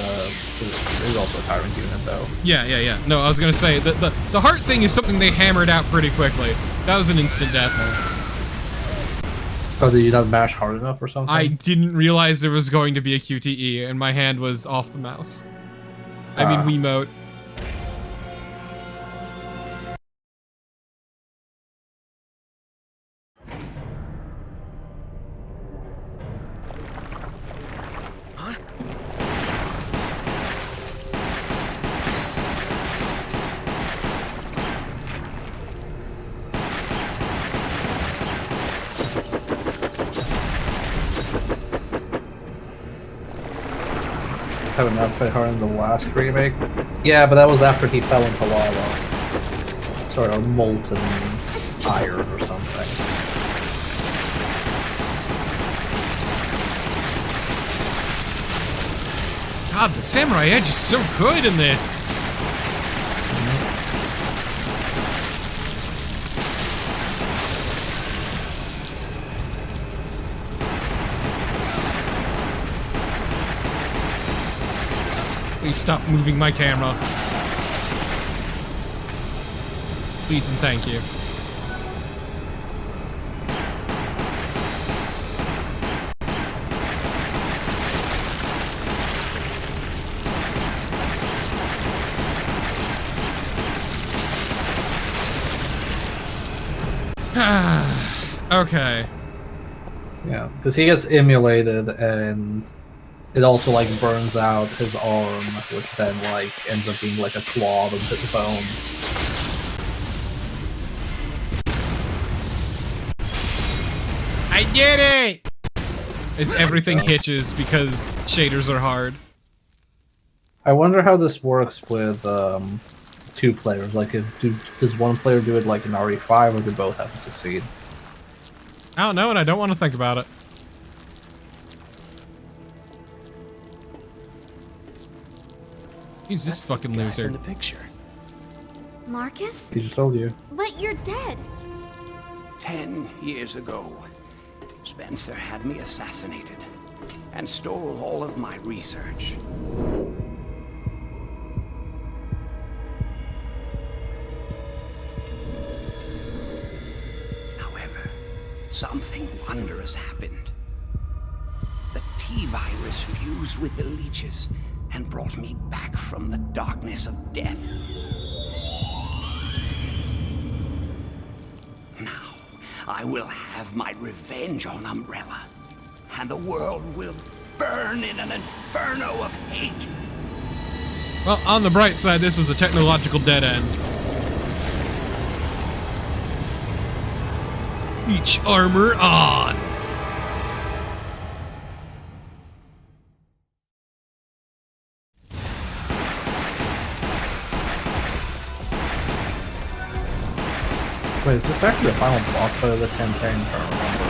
is also a tyrant unit, though. Yeah. No, I was gonna say, the heart thing is something they hammered out pretty quickly. That was an instant death. Oh, did you not mash hard enough or something? I didn't realize there was going to be a QTE, and my hand was off the mouse. I mean, Wiimote. Have an outside heart in the last remake? Yeah, but that was after he fell into lava. Sort of molten iron or something. God, the Samurai Edge is so good in this! Please stop moving my camera. Please and thank you. Okay. Yeah, because he gets emulated and it also like burns out his arm, which then like ends up being like a claw with the bones. I did it! As everything hitches because shaders are hard. I wonder how this works with two players. Like, does one player do it like in RE5, or do both have to succeed? I don't know, and I don't want to think about it. Who's this fucking loser? From the picture. Marcus? He just told you. But you're dead. 10 years ago, Spencer had me assassinated and stole all of my research. However, something wondrous happened. The T-virus fused with the leeches and brought me back from the darkness of death. Now, I will have my revenge on Umbrella, and the world will burn in an inferno of hate. Well, on the bright side, this is a technological dead end. Each armor on! Wait, is this actually the final boss fight of the campaign? I don't remember.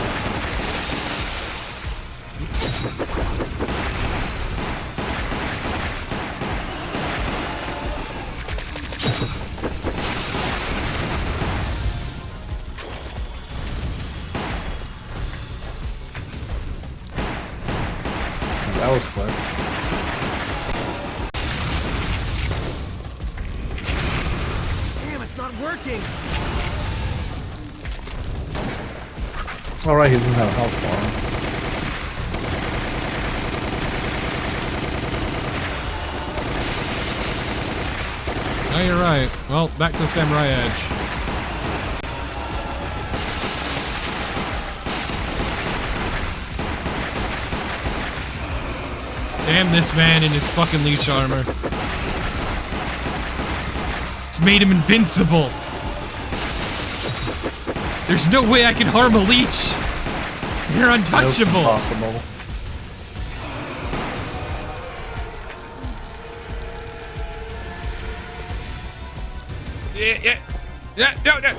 That was quick. Damn, it's not working. Alright, he doesn't have a health bar. Oh, you're right. Well, back to Samurai Edge. Damn this man in his fucking leech armor. It's made him invincible. There's no way I can harm a leech. You're untouchable. Nope, impossible. Yeah, no.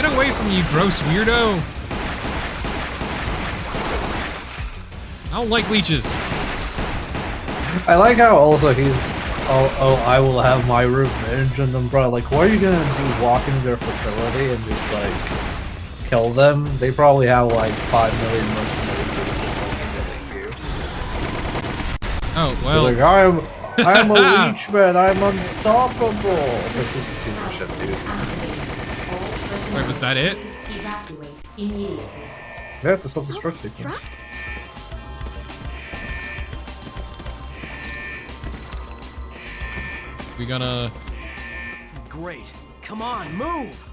Get away from me, you gross weirdo! I don't like leeches. I like how also he's, oh, I will have my revenge, and then bro, like, what are you gonna do, walk into their facility and just, like, kill them? They probably have, like, 5 million mercenaries that are just only killing you. Oh, well. He's like, I'm a leechman, I'm unstoppable! It's like, who gives a shit, dude? Wait, was that it? Yeah, it's a self-destruct sequence. We gonna... Great. Come on, move!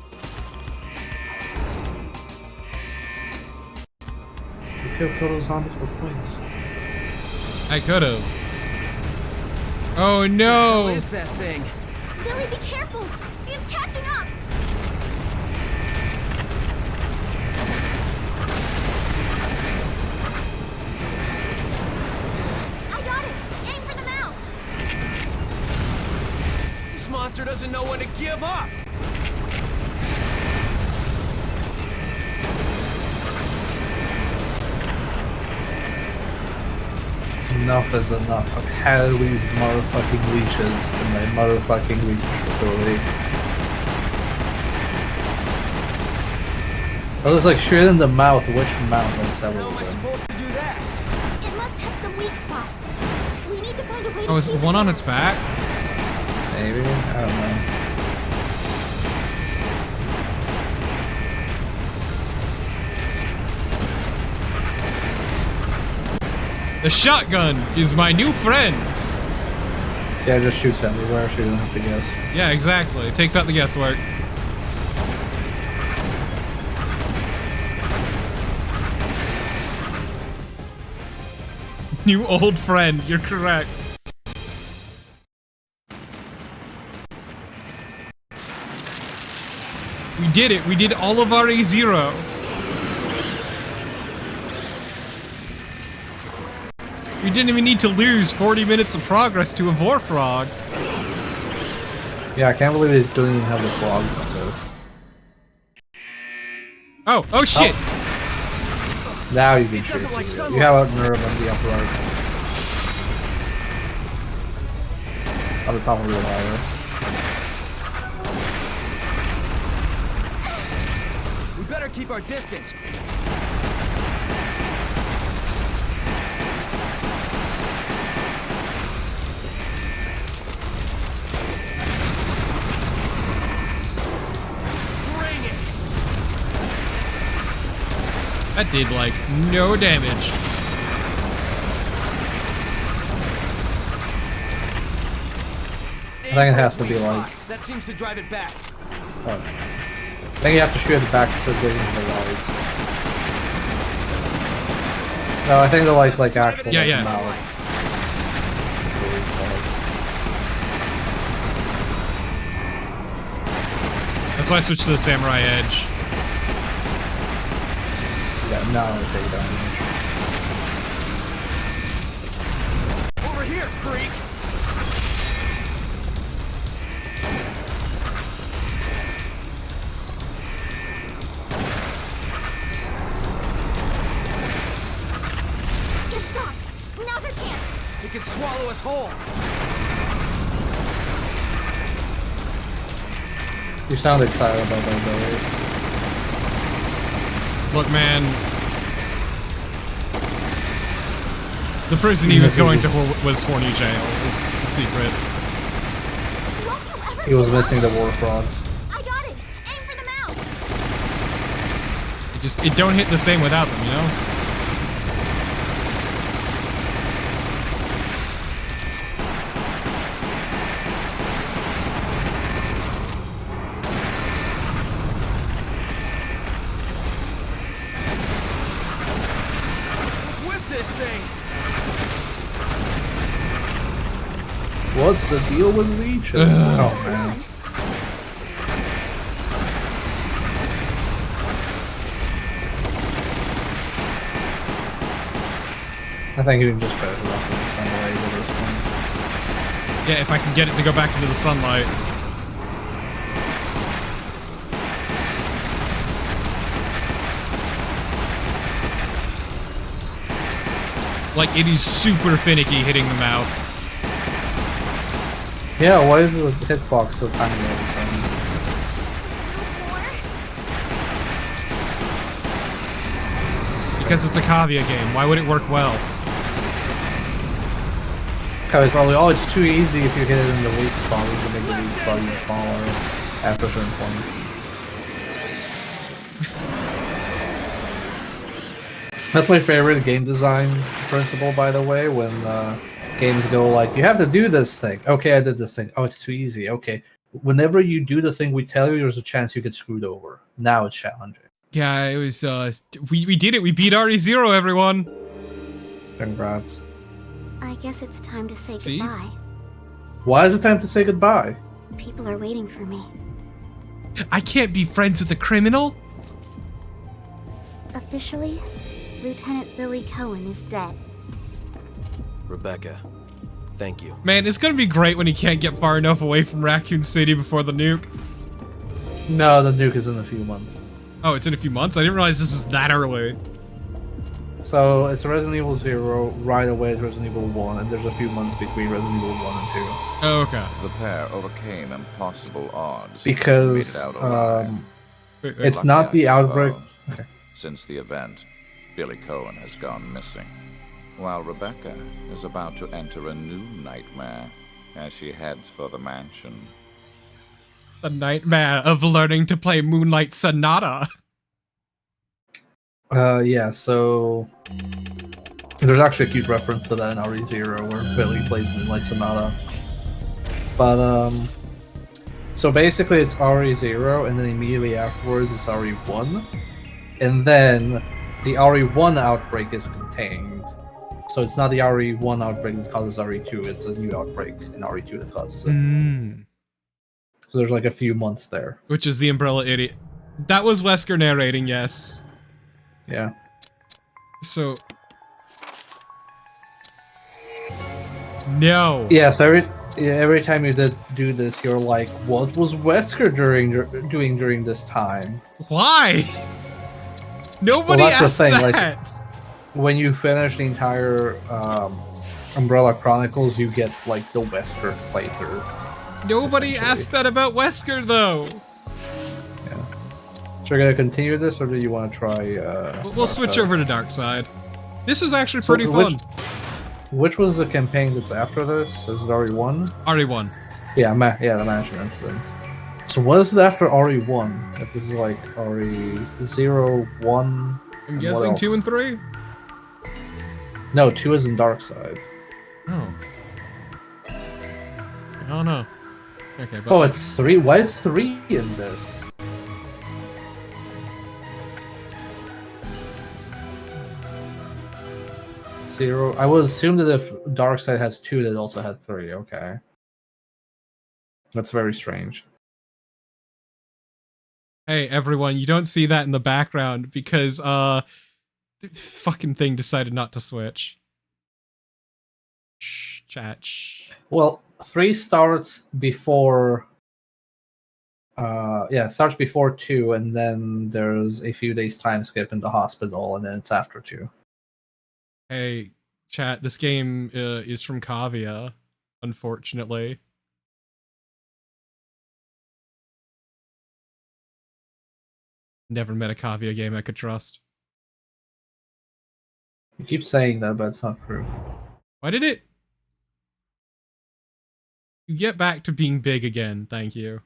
You could have killed those zombies with points. I could've. Oh no! What is that thing? Billy, be careful! It's catching up! I got it! Aim for the mouth! This monster doesn't know when to give up! Enough is enough. I've had these motherfucking leeches in my motherfucking research facility. I was like, shoot in the mouth. Which mouth has several How am I of them? supposed to do that? It must have some weak spot. We need to find a way to Oh, is keep it one it on there. its back? Maybe? I don't know. The shotgun is my new friend! Yeah, it just shoots everywhere, so you don't have to guess. Yeah, exactly. It takes out the guesswork. New old friend, you're correct. We did it. We did all of our A0. We didn't even need to lose 40 minutes of progress to a Vorfrog. Yeah, I can't believe they don't even have the frog on this. Oh shit! Now you can shoot. doesn't like You sunlight. have a nerve on the upper right. On the top of your ladder. We better keep our distance. Bring it! That did, like, no damage. I think it has to be like. That seems to drive it back. I think you have to shoot at the back to get into the lights. No, I think they're like actual. Yeah, like, yeah. mallet. That's what it's like. That's why I switched to the Samurai Edge. Yeah, now I'm gonna take it down. Over here, freak! It stopped! Now's our chance! It can swallow us whole! You sound excited about that, though, right? Look, man. The prison he was going to was Horny Jail, is the secret. Won't you ever He was give up? missing the war frogs. I got it! Aim for the mouth! It don't hit the same without them, you know? What's with this thing? What's the deal with leeches? Oh man. I think you can just put it up in the sunlight at this point. Yeah, if I can get it to go back into the sunlight. Like, it is super finicky hitting the mouth. Yeah, why is the hitbox so tiny all of a sudden? Because it's a Kavia game. Why would it work well? It's probably, oh, it's too easy if you hit it in the weak spot. We can make the weak spot even smaller after a certain point. That's my favorite game design principle, by the way, when games go like, you have to do this thing. Okay, I did this thing. Oh, it's too easy. Okay. Whenever you do the thing we tell you, there's a chance you get screwed over. Now it's challenging. Yeah, it was, we did it. We beat RE0, everyone. Congrats. I guess it's time to say See? goodbye. Why is it time to say goodbye? People are waiting for me. I can't be friends with a criminal. Officially, Lieutenant Billy Cohen is dead. Rebecca, thank you. Man, it's gonna be great when he can't get far enough away from Raccoon City before the nuke. No, the nuke is in a few months. Oh, it's in a few months? I didn't realize this was that early. So it's Resident Evil 0, right away it's Resident Evil 1, and there's a few months between Resident Evil 1 and 2. Oh, okay. The pair overcame impossible odds. Because and made it out alive. it's Lucky, not the I outbreak. suppose. Okay. Since the event, Billy Cohen has gone missing, while Rebecca is about to enter a new nightmare as she heads for the mansion. The nightmare of learning to play Moonlight Sonata. Yeah, so there's actually a cute reference to that in RE0 where Billy plays Moonlight Sonata. But so basically it's RE0 and then immediately afterwards it's RE1. And then the RE1 outbreak is contained. So it's not the RE1 outbreak that causes RE2, it's a new outbreak in RE2 that causes it. So there's like a few months there. Which is the Umbrella Idiot. That was Wesker narrating, yes. Yeah. So... No. Yeah, so every time you do this, you're like, what was Wesker doing during this time? Why? Nobody Well, that's the asked thing, that. like, when you finish the entire Umbrella Chronicles, you get like the Wesker playthrough. Nobody asked that about Wesker, though. Yeah. So you're gonna continue this, or do you want to try? We'll switch Darkside? over to Darkside. This is actually So pretty fun. Which was the campaign that's after this? Is it RE1? RE1. Yeah, the Mansion Incident. So what is it after RE1? If this is like RE0, 1. I'm and guessing what 2 else? and 3? No, 2 is in Darkside. Oh. I don't know. Okay, but... Oh, it's 3. Why is 3 in this? Zero. I would assume that if Darkside has 2, that also had 3. Okay. That's very strange. Hey, everyone, you don't see that in the background because, the fucking thing decided not to switch. Shh, chat, shh. Well, 3 starts before... starts before 2, and then there's a few days time skip in the hospital, and then it's after 2. Hey, chat, this game is from Kavia, unfortunately. Never met a Kavia game I could trust. You keep saying that, but it's not true. Why did it... You get back to being big again, thank you.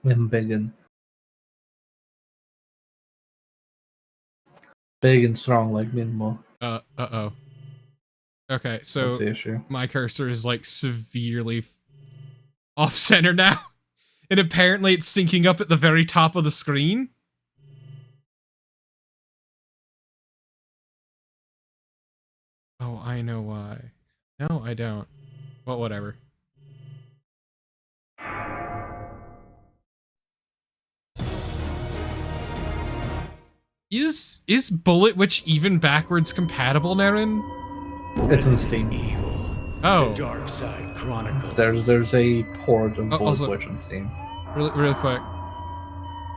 Embiggen. Big and strong like Minmo. Uh-oh. Okay, so That's the issue. my cursor is like severely off-center now. And apparently it's syncing up at the very top of the screen. Oh, I know why. No, I don't. Well, whatever. Is Bullet Witch even backwards compatible, Naren? It's in Steam. Oh. Darkside Chronicles. There's a port of Bullet also- Witch in Steam. Real quick.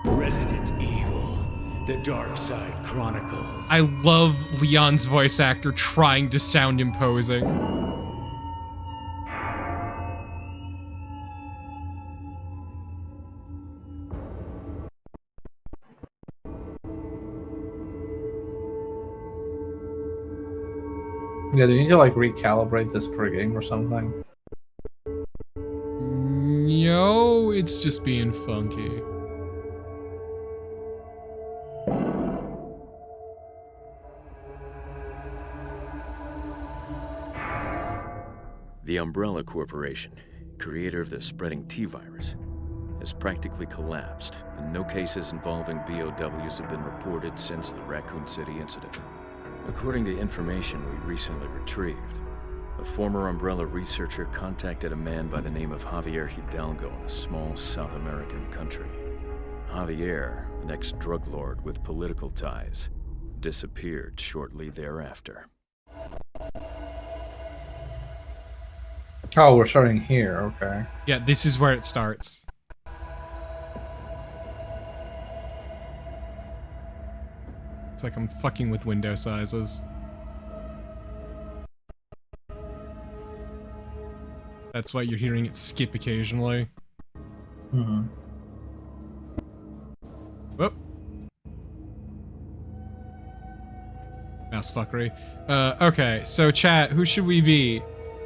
Resident Evil. The Dark Side Chronicles. I love Leon's voice actor trying to sound imposing. Yeah, do you need to like recalibrate this per game or something? No, it's just being funky. The Umbrella Corporation, creator of the spreading T-virus, has practically collapsed, and no cases involving BOWs have been reported since the Raccoon City incident. According to information we recently retrieved, a former Umbrella researcher contacted a man by the name of Javier Hidalgo in a small South American country. Javier, an ex-drug lord with political ties, disappeared shortly thereafter. Oh, we're starting here, okay. Yeah, this is where it starts. It's like I'm fucking with window sizes. That's why you're hearing it skip occasionally. Mm-hmm. Whoop. Mouse fuckery. Okay, so chat, who should we be?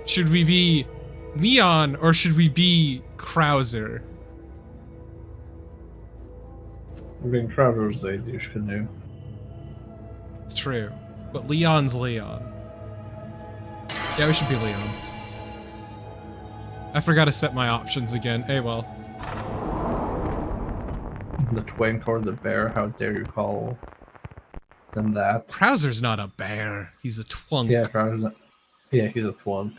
Should we be Leon or should we be Krauser? We're being Krauser's a douche canoe. It's true, but Leon's Leon. Yeah, we should be Leon. I forgot to set my options again. Hey, well. The twink or the bear, how dare you call them that? Krauser's not a bear. He's a twunk. Yeah, Krauser's yeah, he's a twunk.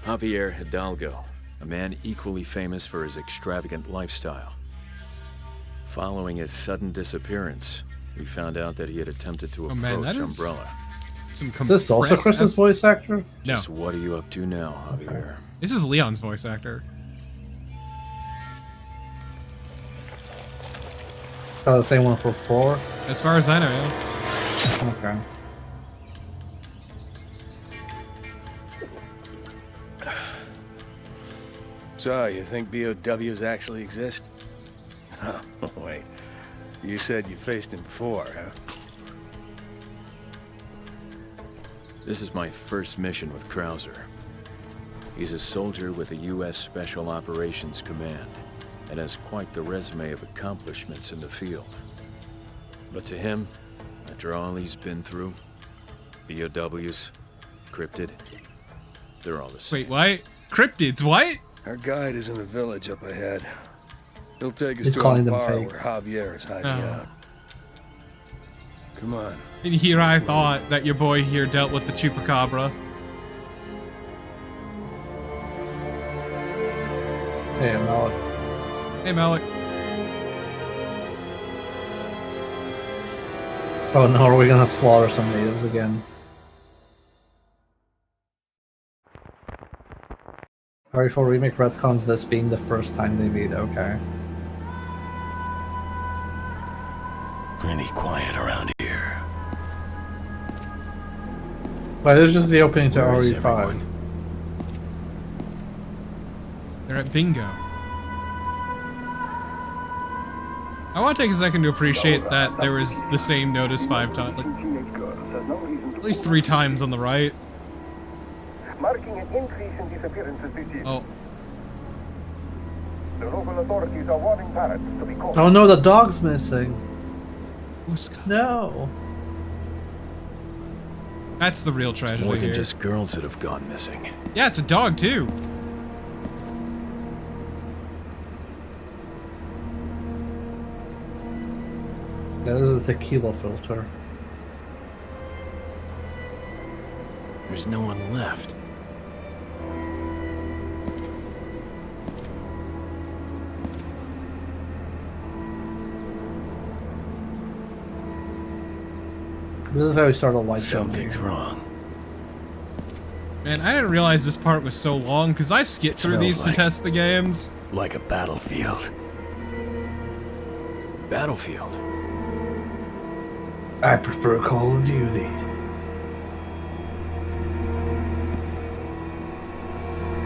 Javier Hidalgo, a man equally famous for his extravagant lifestyle. Following his sudden disappearance, we found out that he had attempted to approach Umbrella. Is this also Chris's voice actor? No. Just what are you up to now, Javier? This is Leon's voice actor. Oh, the same one for 4? As far as I know, yeah. Okay. So, you think BOWs actually exist? Oh, wait. You said you faced him before, huh? This is my first mission with Krauser. He's a soldier with the U.S. Special Operations Command and has quite the resume of accomplishments in the field. But to him, after all he's been through, BOWs, cryptid, they're all the same. Wait, what? Cryptids, what? Our guide is in the village up ahead. He'll take us He's to calling a them bar fake. where Javier is hiding out. Come on. And here I thought that your boy here dealt with the chupacabra. Hey, Malik. Hey, Malik. Oh no, are we gonna slaughter some natives again? RE4 Remake retcons this being the first time they meet, okay. Pretty quiet around here. But it's just the opening to Where is RE5. everyone? They're at bingo. I want to take a second to appreciate that there was the same notice 5 times, like, at least 3 times on the right. Marking an increase in disappearances this year. Oh. The local authorities are warning parents to be cautious. Oh no, the dog's missing. Uska. No. That's the real tragedy More than here. just girls that have gone missing. Yeah, it's a dog too. Yeah, this is a tequila filter. There's no one left. This is how we start a light. Something's wrong. Man, I didn't realize this part was so long, because I skipped through these to test the games. Like a battlefield. Battlefield? I prefer Call of Duty.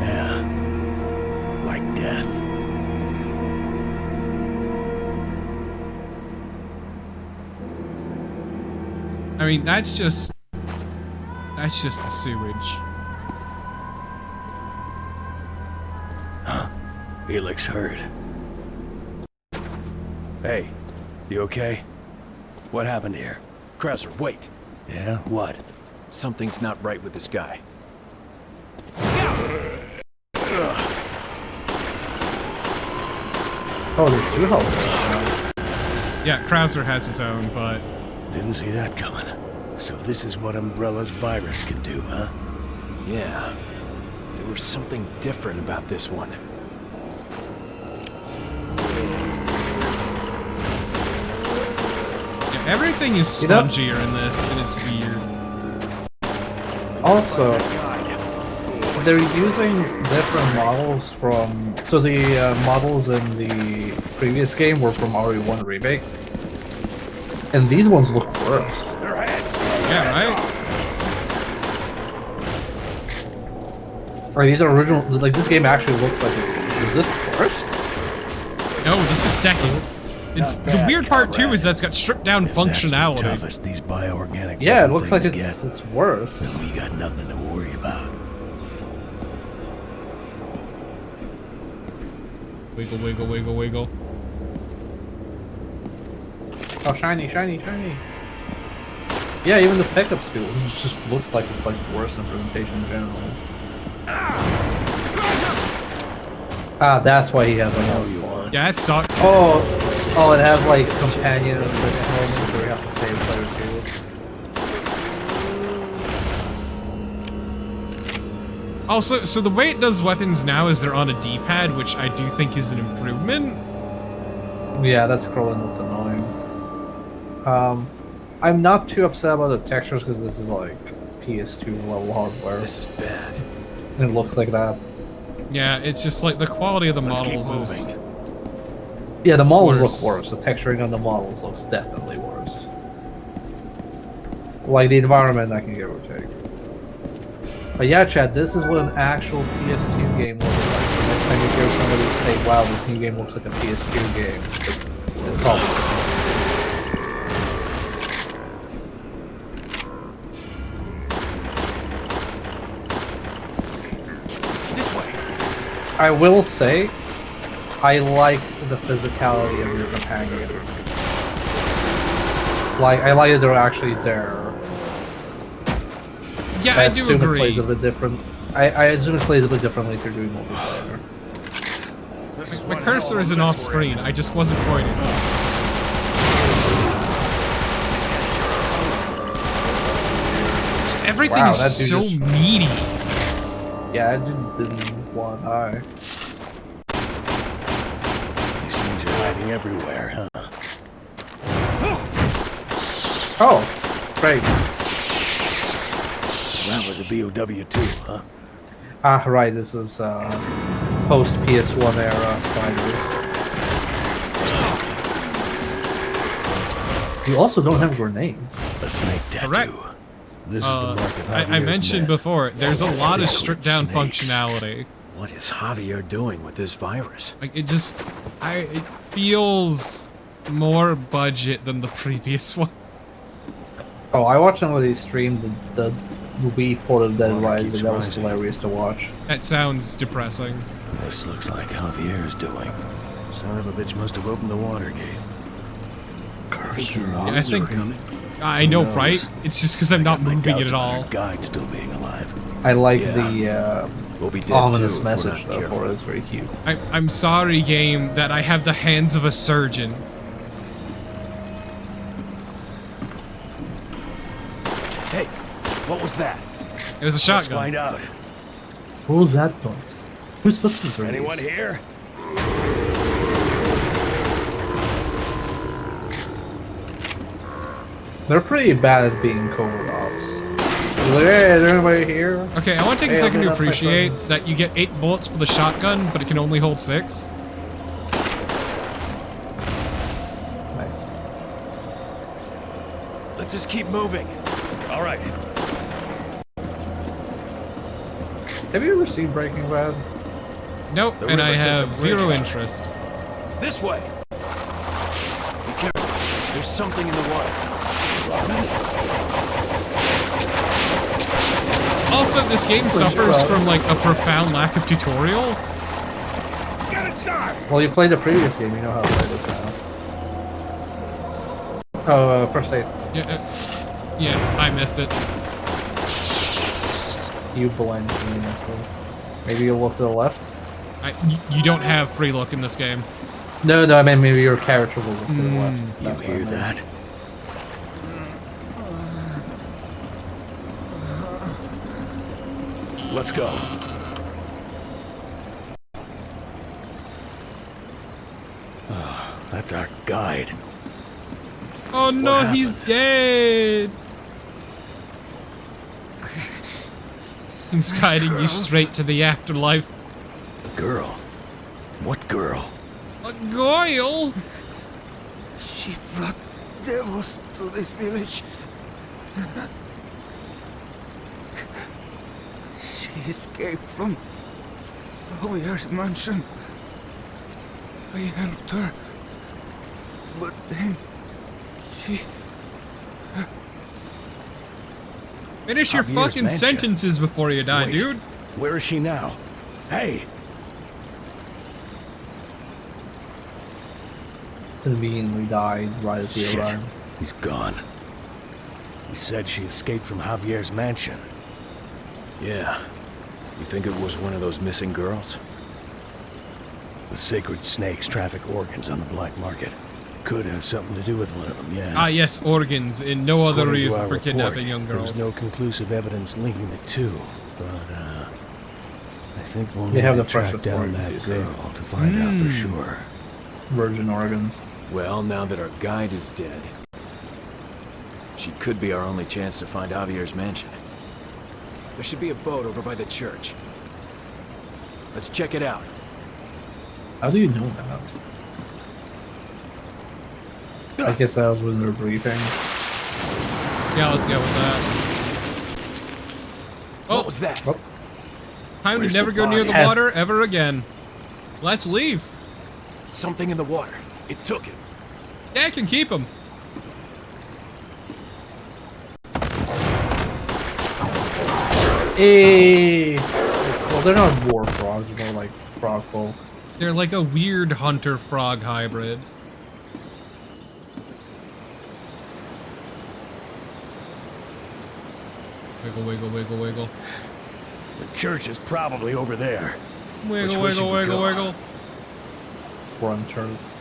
Yeah. Like death. I mean, that's just the sewage. Huh? Felix hurt. Hey, you okay? What happened here? Krauser, wait. Yeah, what? Something's not right with this guy. Oh, there's two health. Yeah, Krauser has his own, but... Didn't see that coming. So this is what Umbrella's virus can do, huh? Yeah. There was something different about this one. Yeah, everything is spongier in this, and it's weird. Also, they're using different models from... So the models in the previous game were from RE1 Remake. And these ones look worse. Yeah, right? Are these original? Like, this game actually looks like it's... Is this first? No, this is second. It's the weird part too is that's got stripped down functionality. That's the toughest these bioorganic Yeah, it looks like things it's worse. then we got nothing to worry about. Wiggle, wiggle, wiggle, wiggle. Oh, shiny, shiny, shiny. Yeah, even the pickups feel it just looks like it's like worse implementation in general. Ah, that's why he has a health. Yeah, it sucks. Oh, it has like companion assist moments where you have to save player 2. Also, so the way it does weapons now is they're on a D-pad, which I do think is an improvement. Yeah, that scrolling looked annoying. I'm not too upset about the textures because this is like PS2 level hardware. This is bad. And it looks like that. Yeah, it's just like the quality of the models is... Yeah, the models worse. look worse. The texturing on the models looks definitely worse. Like the environment, I can give or take. But yeah, Chad, this is what an actual PS2 game looks like. So next time you hear somebody say, wow, this new game looks like a PS2 game, it probably doesn't. I will say, I like the physicality of your companion. Like, I like that they're actually there. Yeah, I do assume agree. It plays a bit different. I assume it plays a bit differently if you're doing multiplayer. My cursor isn't off screen, I just wasn't pointing. Just everything Wow, is that dude so just- meaty. Yeah, I didn't want high. These things are hiding everywhere, huh? Oh, great. That was a BOW too, huh? Ah, right, this is post PS1 era spiders. You also don't have grenades. A snake tattoo. Correct. This is the mark of I Javier's mentioned men. before, there's a lot of Secret stripped down snakes. functionality. What is Javier doing with this virus? Like, it just... it feels more budget than the previous one. Oh, I watched somebody stream the Wii port of Dead Water Rising. keeps That was rising. hilarious to watch. That sounds depressing. This looks like Javier's doing. Son of a bitch must have opened the water gate. Yeah, I think... I know, right? It's just because I'm not moving it at all. Guide still being alive. I like Yeah. the We'll be dead ominous too if we're message not though careful. for it. It's very cute. I'm sorry, game, that I have the hands of a surgeon. Hey, what was that? It was a Let's shotgun. find out. What was that noise? Whose footprints are Anyone these? here? They're pretty bad at being covert ops. They're like, hey, is there anybody here? Okay, I want to take a Hey, second okay, to that's my appreciate presence. that you get 8 bullets for the shotgun, but it can only hold 6. Nice. Let's just keep moving. All right. Have you ever seen Breaking Bad? Nope, The and I river took have the bridge 0 out. interest. This way. Be careful. There's something in the water. Also, this game suffers from like a profound lack of tutorial. Get inside. Well, you played the previous game, you know how to play this now. Oh, first aid. Yeah, I missed it. You blindly. Maybe you'll look to the left? You don't have free look in this game. No, I mean maybe your character will look to the left. You That's what I hear meant. that? Let's go. Oh, that's our guide. Oh no, he's dead! He's guiding you straight to the afterlife. Girl. What girl? A Goyle! She brought devils to this village. She escaped from Javier's mansion. I helped her, but then she... Finish your Javier's fucking mansion. sentences before you die, Wait, dude. Where is she now? Hey! Conveniently died right as we Shit. arrived. He's gone. He said she escaped from Javier's mansion. Yeah. You think it was one of those missing girls? The sacred snakes traffic organs on the black market. Could have something to do with one of them, yeah. Ah, yes, organs, and no other According to reason our for kidnapping report, young There girls. was no conclusive evidence linking the two, but I think we'll They need have to the track freshest down organs, that you see. girl to find out for sure. Virgin organs. Well, now that our guide is dead, she could be our only chance to find Javier's mansion. There should be a boat over by the church. Let's check it out. How do you know that? I guess that was when they were briefing. Yeah, let's go with that. Oh, What was that? Oh. Time Where's to never the go near the body? water ever again. Let's leave. Something in the water. It took him. Yeah, I can keep him. Hey! Well, they're not war frogs, they're more like frog folk. They're like a weird hunter frog hybrid. Wiggle, wiggle, wiggle, wiggle. The church is probably over there. Which Wiggle, way should wiggle, we wiggle, go? wiggle. Fronters.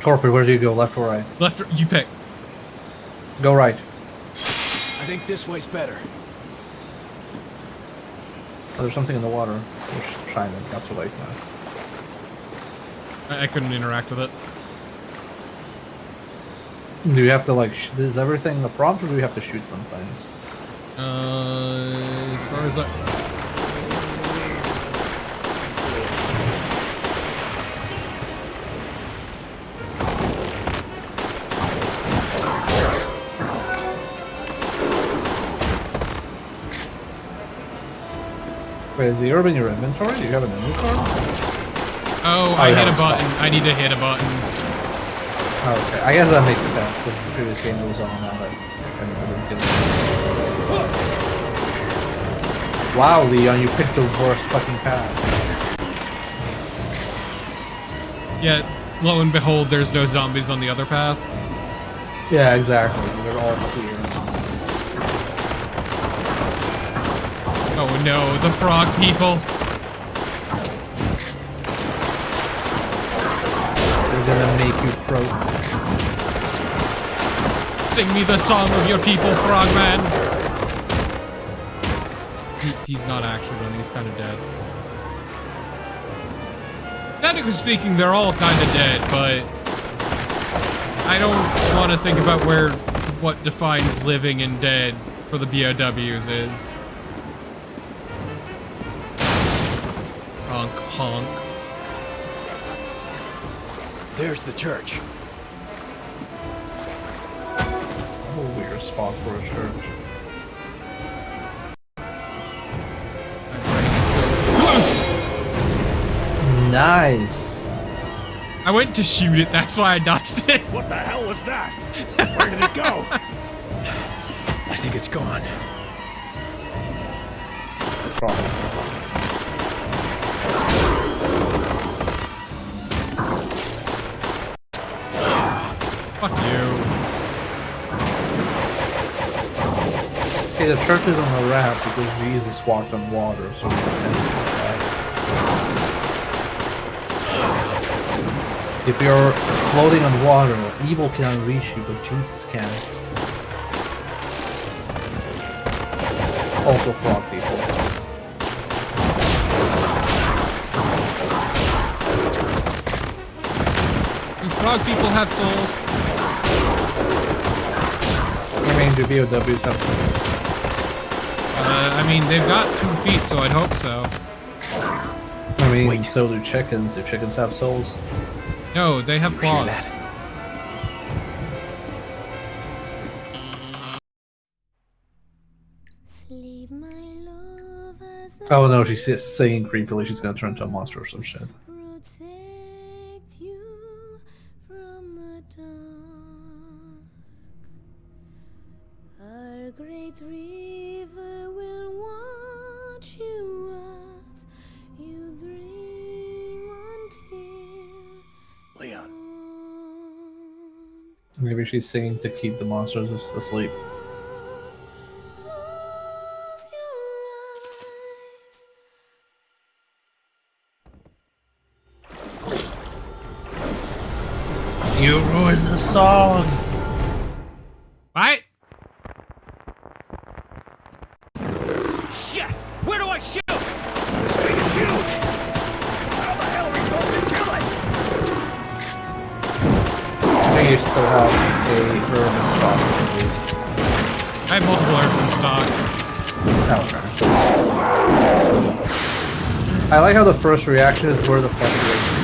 Torpid, where do you go? Left or right? Left, you pick. Go right. I think this way's better. Oh, there's something in the water. We're just trying to get to lake now. I couldn't interact with it. Do you have to like, is everything a prompt or do we have to shoot some things? As far as I... Wait, is the herb in your inventory? Do you have an inventory? Oh, Oh, I you hit have a a stop. button. I need to hit a button. Okay, I guess that makes sense because the previous game goes on now that I didn't get it. Wow, Leon, you picked the worst fucking path. Yet, lo and behold, there's no zombies on the other path. Yeah, exactly. They're all clear. Oh no, the frog people. They're gonna make you croak. Sing me the song of your people, frogman. He's not actually running, he's kind of dead. Technically speaking, they're all kind of dead, but I don't want to think about what defines living and dead for the BOWs is. Honk, honk. There's the church. A weird spot for a church. My brain is so... Nice. I went to shoot it, that's why I dodged it. What the hell was that? Where did it go? I think it's gone. That's probably. Fuck you. See, the church is on the raft because Jesus walked on water, so it's empty. If you're floating on water, evil cannot reach you, but Jesus can. Also frog people. Do frog people have souls? I mean, do BOWs have souls? I mean, they've got 2 feet, so I'd hope so. I mean, so do chickens. Do chickens have souls? No, they have claws. Oh no, she's singing creepily. She's gonna turn into a monster or some shit. Our great river will watch you as you dream until Leon. Maybe she's singing to keep the monsters asleep. You ruined the song! What? Shit! Where do I shoot? This thing is huge! How the hell are we supposed to kill it? I think you still have a herb in stock, at least. I have multiple herbs in stock. Okay. I like how the first reaction is where the fuck is.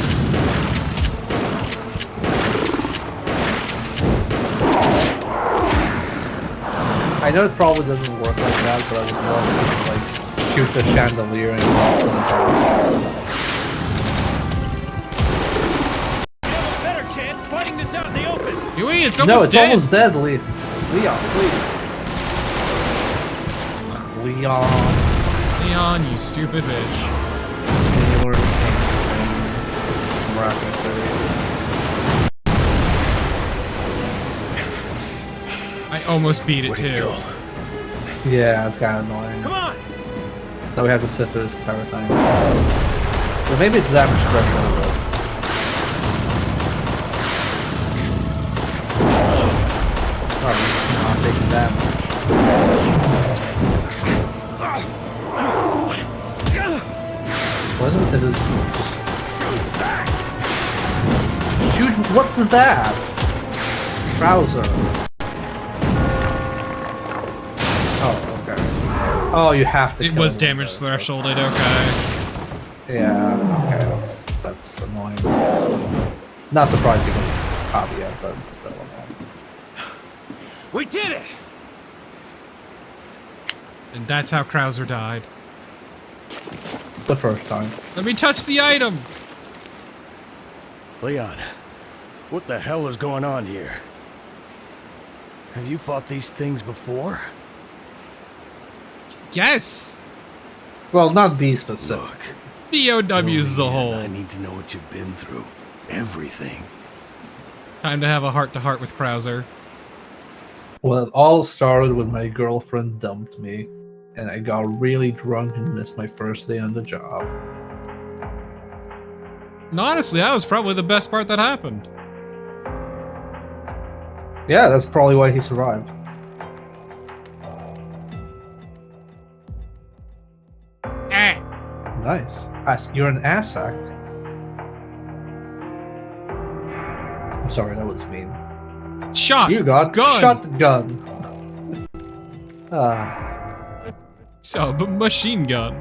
I know it probably doesn't work like that, but I would love to like shoot the chandelier and drop some parts. Better chance fighting this out in the open. Yui, it's No, almost it's dead. almost dead, Leon, please. Leon. Leon, you stupid bitch. I almost beat it too. Yeah, it's kind of annoying. Come on! Now we have to sit through this entire thing. But maybe it's damage threshold. Oh, we're just not taking damage. Wasn't? Is it just shoot? What's that? Browser. Oh, okay. Oh, you have to. It was damage thresholded. Okay. Yeah. Okay. That's annoying. Not surprised because it's a caveat, but it's still annoying. We did it! And that's how Krauser died. The first time. Let me touch the item! Leon, what the hell is going on here? Have you fought these things before? Yes! Well, not these specific. BOWs as a whole. I need to know what you've been through. Everything. Time to have a heart-to-heart with Krauser. Well, it all started when my girlfriend dumped me, and I got really drunk and missed my first day on the job. And honestly, that was probably the best part that happened. Yeah, that's probably why he survived. Nice. You're an assack. I'm sorry, that was mean. Shot. You got gun. shotgun. So, but machine gun.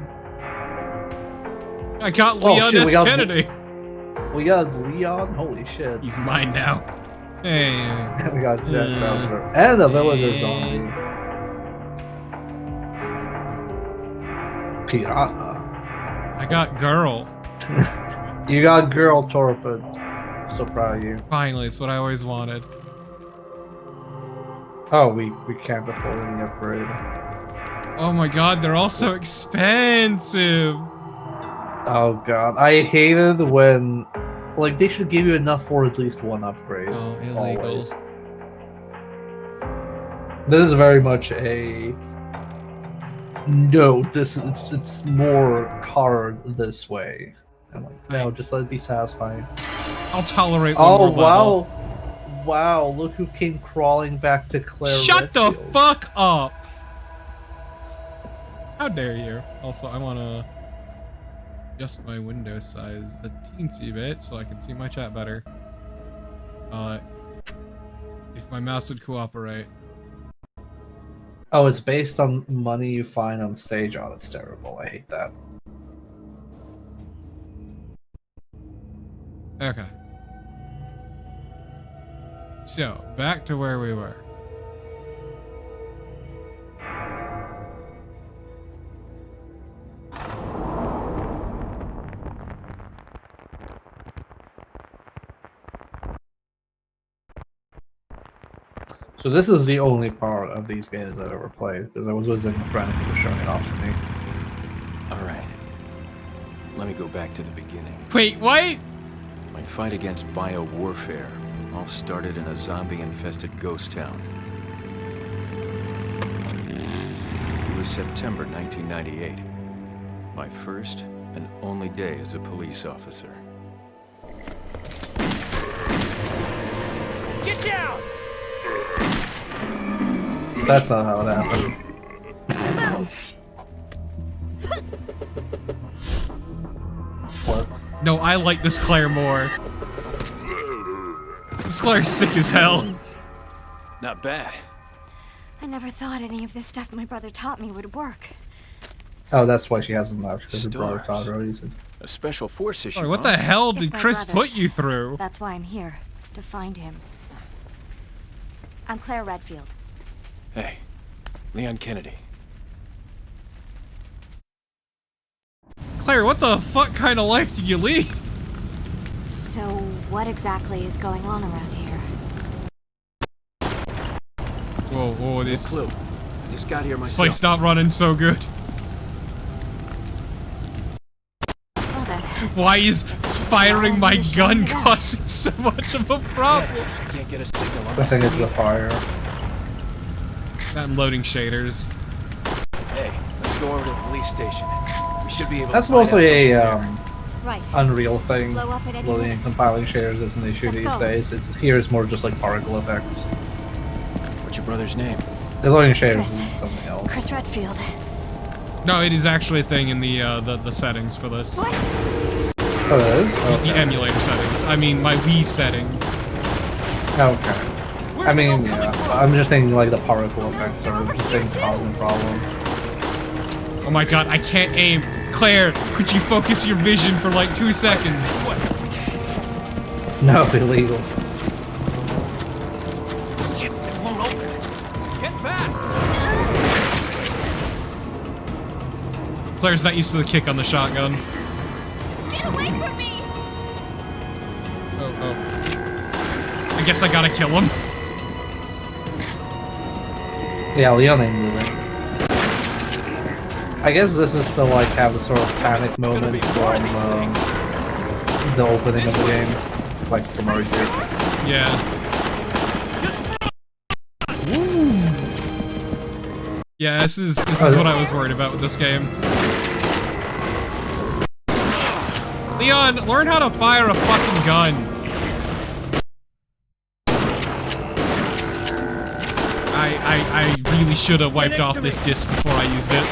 I got Oh, Leon shit, S. we got- Kennedy. We got Leon. Holy shit. He's mine now. Hey. We got Jack Bowser and a villager zombie. Piranha. I got girl. You got girl torpid. So proud of you. Finally, it's what I always wanted. Oh, we can't afford any upgrade. Oh my god, they're all so expensive. Oh god, I hated when, like, they should give you enough for at least one upgrade. Oh, illegal. Always. This is very much a no. This is, it's more hard this way. I'm like, no, just let it be satisfying. I'll tolerate one Oh more level. wow, look who came crawling back to Claire. Shut the Redfield. fuck up! How dare you? Also, I wanna adjust my window size a teensy bit so I can see my chat better. If my mouse would cooperate. Oh, it's based on money you find on stage. Oh, that's terrible. I hate that. Okay. So, back to where we were. So this is the only part of these games I've ever played, because I was visiting a friend who was showing it off to me. Alright. Let me go back to the beginning. Wait, what? My fight against bio-warfare all started in a zombie-infested ghost town. It was September 1998. My first and only day as a police officer. Get down! That's not how it happened. What? No, I like this Claire more. This Claire's sick as hell. Not bad. I never thought any of this stuff my brother taught me would work. Oh, that's why she hasn't left, because her brother Stars. taught her reason. A special force issue. Sorry, what the hell It's did my Chris brother's. put you through? That's why I'm here, to find him. I'm Claire Redfield. Hey, Leon Kennedy. Claire, what the fuck kind of life did you lead? So, what exactly is going on around here? Whoa, this No clue. I just got here myself. place not running so good. Well then. Why is firing my gun causing so much of a problem? I can't get a signal on I think it's the fire. I'm loading shaders. Hey, let's go over to the police station. We should be able That's to find mostly out a something Right. Unreal thing. Blow up at any Loading minute. and compiling shaders isn't an issue Let's these go. days. It's here it's more just like particle effects. there. What's your brother's name? The loading shaders Chris. is something else. Chris Redfield. No, it is actually a thing in the settings for this. What? Oh, it is? The emulator settings. I mean, my Wii settings. Okay. I mean, yeah. I'm just thinking like the particle effects are the things causing the problem. Oh my god, I can't aim. Claire, could you focus your vision for like 2 seconds? No, illegal. Shit, it won't open. Get back! Claire's not used to the kick on the shotgun. Get away from me! Oh. I guess I gotta kill him. Yeah, Leon ain't moving. I guess this is to like have a sort of panic moment from the opening of the game, like from Mercury. Yeah. Yeah, this is what I was worried about with this game. Leon, learn how to fire a fucking gun. I really should have wiped off this disc before I used it.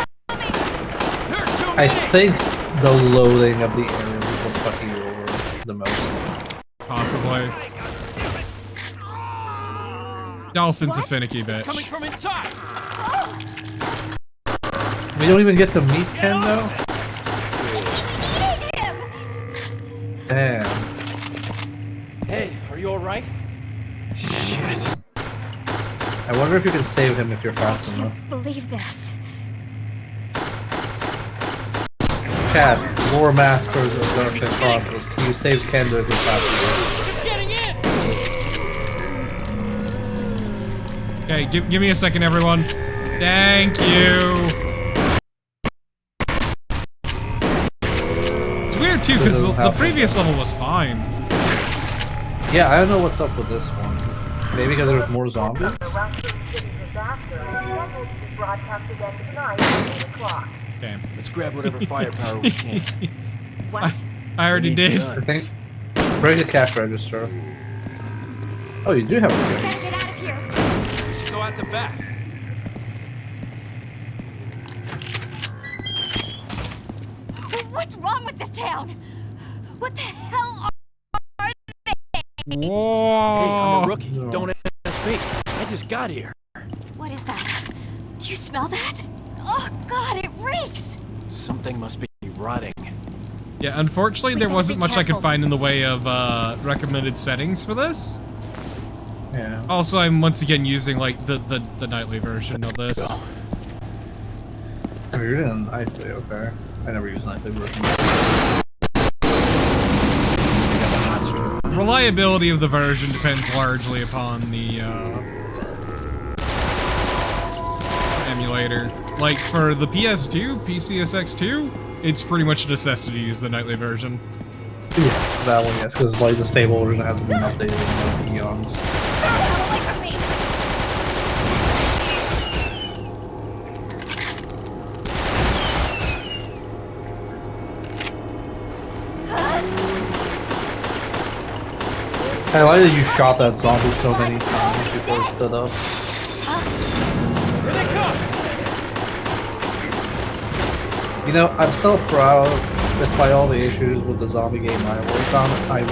I think the loading of the areas is what's fucking you over the most. Possibly. Dolphin's a finicky bitch. Coming from inside. We don't even get to meet Ken though? Damn. Hey, are you alright? Shit. I wonder if you can save him if you're fast enough. Believe this. Chat, Lore Masters of Dark Side Chronicles, can you save Ken if you're fast enough? Getting in. Okay, give me a second, everyone. Thank you. It's weird too, because the previous level was fine. Yeah, I don't know what's up with this one. Maybe because there's more zombies? Damn. Let's grab whatever firepower we can. What? I already did. I think. Break the cash register. Oh, you do have a guns. Get out of here. We should go out the back. What's wrong with this town? What the hell are they? Whoa. Hey, I'm a rookie. Don't ask me. I just got here. What is that? Do you smell that? Oh god, it reeks! Something must be rotting. Yeah, unfortunately, there wasn't much I could find in the way of recommended settings for this. Yeah. Also, I'm once again using like the nightly version of this. Oh, you're using nightly, okay. I never use nightly version. Reliability of the version depends largely upon the emulator. Like for the PS2, PCSX2, it's pretty much a necessity to use the nightly version. Yes, that one, yes, because like the stable version hasn't been updated in like eons. I like that you shot that zombie so many times before it stood up. Here they come. You know, I'm still proud, despite all the issues with the zombie game I worked on, I'm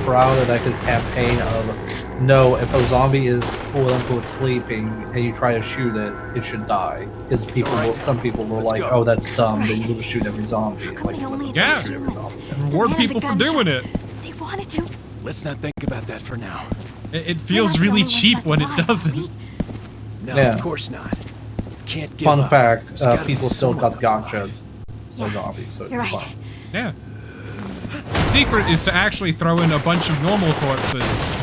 proud that I could campaign of, no, if a zombie is quote-unquote sleeping and you try to shoot it, it should die. Because some people were like, oh, that's dumb, then you'll just shoot every zombie. Like, yeah, reward people for doing it. They wanted to. Let's not think about that for now. It feels really cheap when it doesn't. No, Yeah. of course not. Can't give Fun up. fact, There's gotta people be still someone got gotcha'd by zombies, so You're it's right. fun. Yeah. The secret is to actually throw in a bunch of normal corpses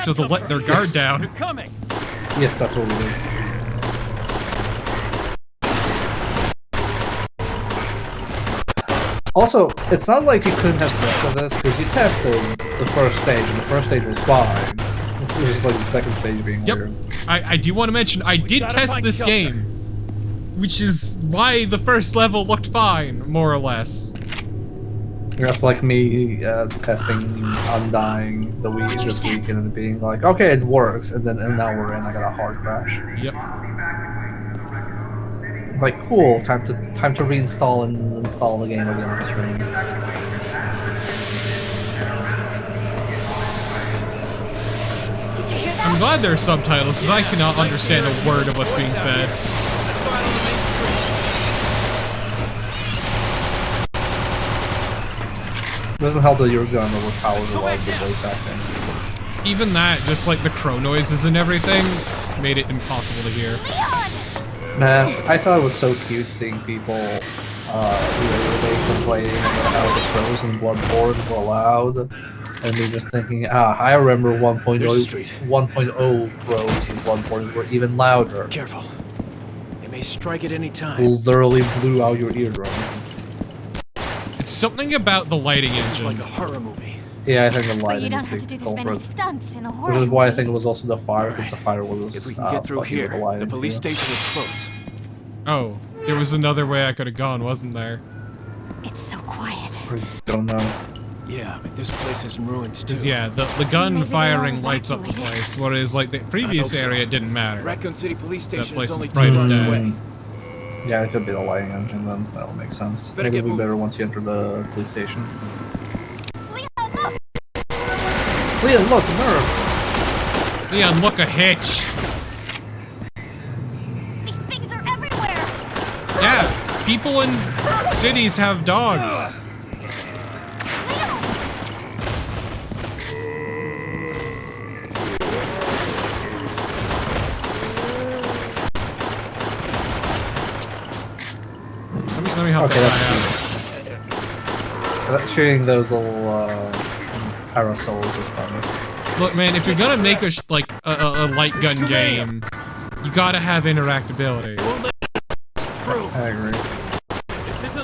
so they'll let their guard down. They're coming. Yes, that's what we do. Also, it's not like you couldn't have tested this, because you tested the first stage, and the first stage was fine. This is just like the second stage being weird. I do want to mention, I did test this game, which is why the first level looked fine, more or less. That's like me testing Undying this week and then being like, okay, it works, and then an hour in, I got a hard crash. Yep. Like, cool, time to reinstall and install the game again on stream. Did you hear that? I'm glad there are subtitles, because I cannot understand a word of what's being said. It doesn't help that you're going overpowered a lot of the voice acting. Even that, just like the crow noises and everything, made it impossible to hear. Man, I thought it was so cute seeing people literally complaining about how the crows in Bloodborne were loud, and me just thinking, I remember 1.0 crows in Bloodborne were even louder. Careful. They may strike at any time. Literally blew out your eardrums. It's something about the lighting This is engine. like a horror movie. Yeah, I think the But you lighting don't is have the to do this many culprit. stunts in a horror Which is why I movie. think it was also the fire, because the fire was If we can get through fucking here, with the lighting, the police too. station is close. Oh, there was another way I could have gone, wasn't there? It's so quiet. I don't know. Yeah, but this place is in ruins too. Because yeah, the gun Maybe they're firing all lights up the evacuated. place, whereas like the previous hope so. area it didn't matter. Raccoon City Police That Station place is is only 2 bright as blocks day. away. Yeah, it could be the lighting engine then. That'll make sense. Better Maybe get it'll be moving. better once you enter the police station. Leon, look! Leon, look, nerve! Leon, look, a hitch. These things are everywhere. Yeah, people in cities have dogs. Let me help Okay, that that's guy cute. Shooting those little parasols is funny. out. Look, man, if you're gonna make a light gun game, you gotta have interactability. I agree.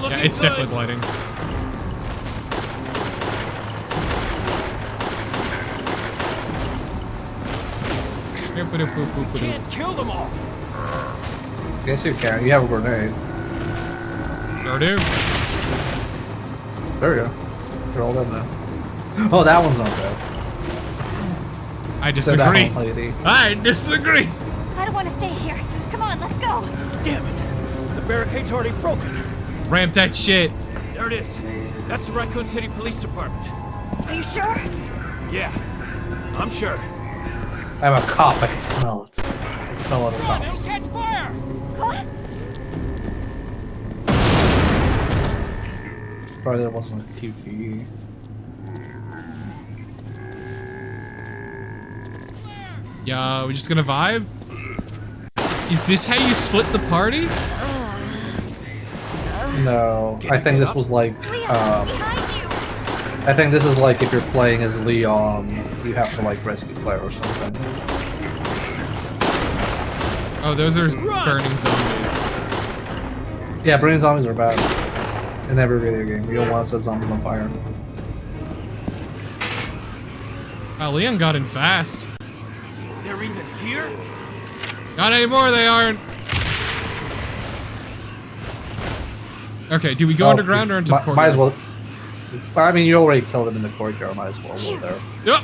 Yeah, it's definitely lighting. Can't kill them all. Yes, you can. You have a grenade. Sure do. There we go. They're all done now. Oh, that one's not bad. I disagree. Lady. I disagree. I don't want to stay here. Come on, let's go. Damn it! The barricade's already broken. Ramp that shit. There it is. That's the Raccoon City Police Department. Are you sure? Yeah, I'm sure. I'm a cop. I can smell it. I can smell other cops. Catch fire! What? Probably that wasn't a QTE. Yeah, we're just gonna vibe? Is this how you split the party? No, I think this was like, I think this is like if you're playing as Leon, you have to like rescue Claire or something. Oh, those are burning zombies. Yeah, burning zombies are bad. In every video game, you don't want to set zombies on fire. Wow, Leon got in fast. They're even here? Not anymore, they aren't. Okay, do we go underground or into the courtyard? Might as well. I mean, you already killed them in the courtyard. Might as well go there. Yep.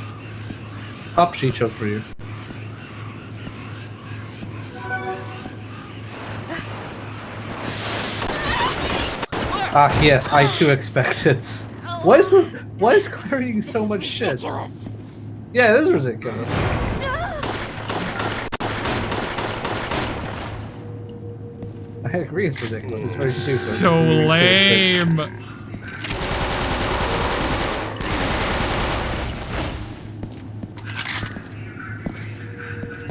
Up, she chose for you. Ah, yes, I too expected. Why is Claire eating so much shit? Ridiculous. Yeah, it is ridiculous. I agree, it's ridiculous. It's very stupid. So lame.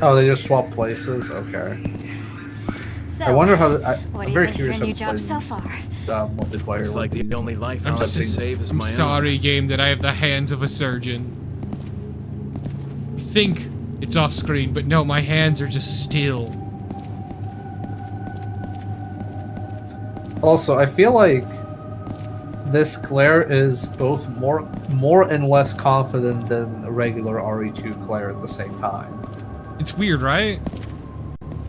Oh, they just swap places. Okay. So, I wonder how. what I'm do you very think of curious your how new this job plays so far? multiplayer. It's like the only life I'm I'll have to save is I'm my own. sorry, game, that I have the hands of a surgeon. I think it's off screen, but no, my hands are just still. Also, I feel like this Claire is both more and less confident than a regular RE2 Claire at the same time. It's weird, right?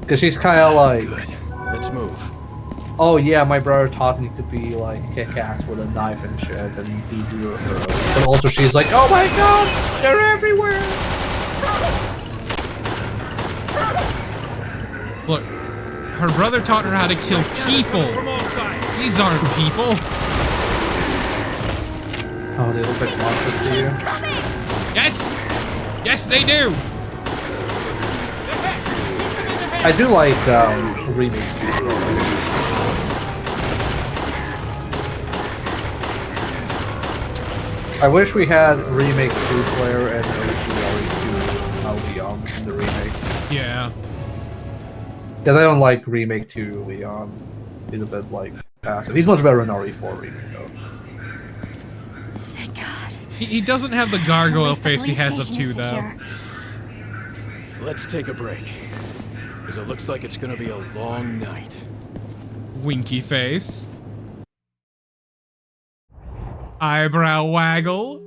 Because she's kind of like, Good. Let's move. oh yeah, my brother taught me to be like kick-ass with a knife and shit and do judo throws. But also she's like, oh my god, they're everywhere! Look, her brother taught her how to kill people. These aren't people. Oh, they look like monsters to you? Yes! Yes, they do! I do like remake 2. I wish we had remake 2 player and OG RE2 Leon in the remake. Yeah. Because I don't like remake 2 Leon. He's a bit like passive. He's much better in RE4 remake though. Thank God. He doesn't have the gargoyle face he has of 2 though. Let's take a break. Because it looks like it's gonna be a long night. Winky face. Eyebrow waggle.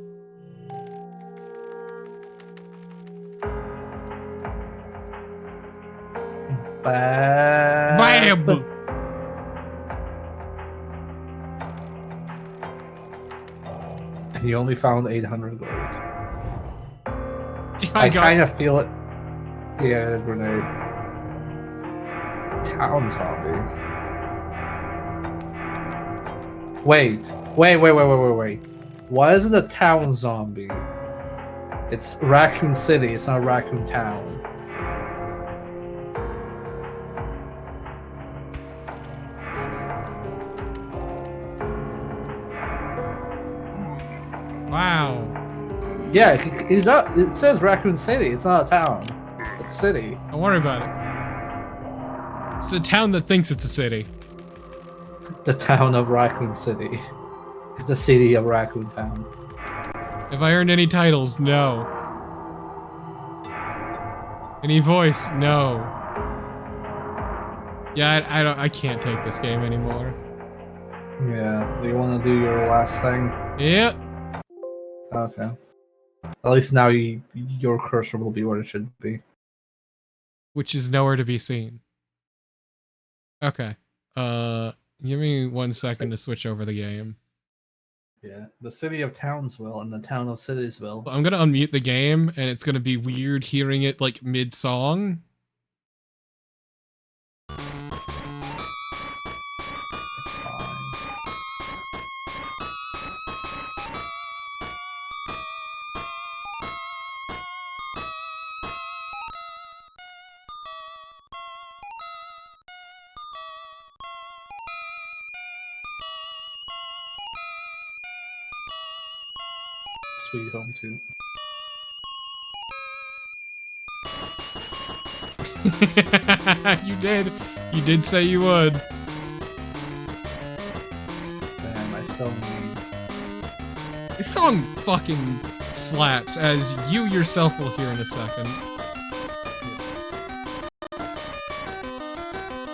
Bam! He only found 800 gold. I kind of feel it. Yeah, grenade. Town zombie. Wait. Why is it a town zombie? It's Raccoon City, it's not Raccoon Town. Wow. Yeah, it's not, it says Raccoon City, it's not a town. It's a city. Don't worry about it. It's a town that thinks it's a city. The town of Raccoon City. The city of Raccoon Town. Have I earned any titles? No. Any voice? No. Yeah, I can't take this game anymore. Yeah, do you want to do your last thing? Yep. Okay. At least now your cursor will be where it should be. Which is nowhere to be seen. Okay. Give me 1 second to switch over the game. Yeah, the city of Townsville and the town of Citiesville. I'm gonna unmute the game, and it's gonna be weird hearing it like mid-song. It's fine. Sweet Home 2. You did say you would. Damn, I still need... This song fucking slaps, as you yourself will hear in a second.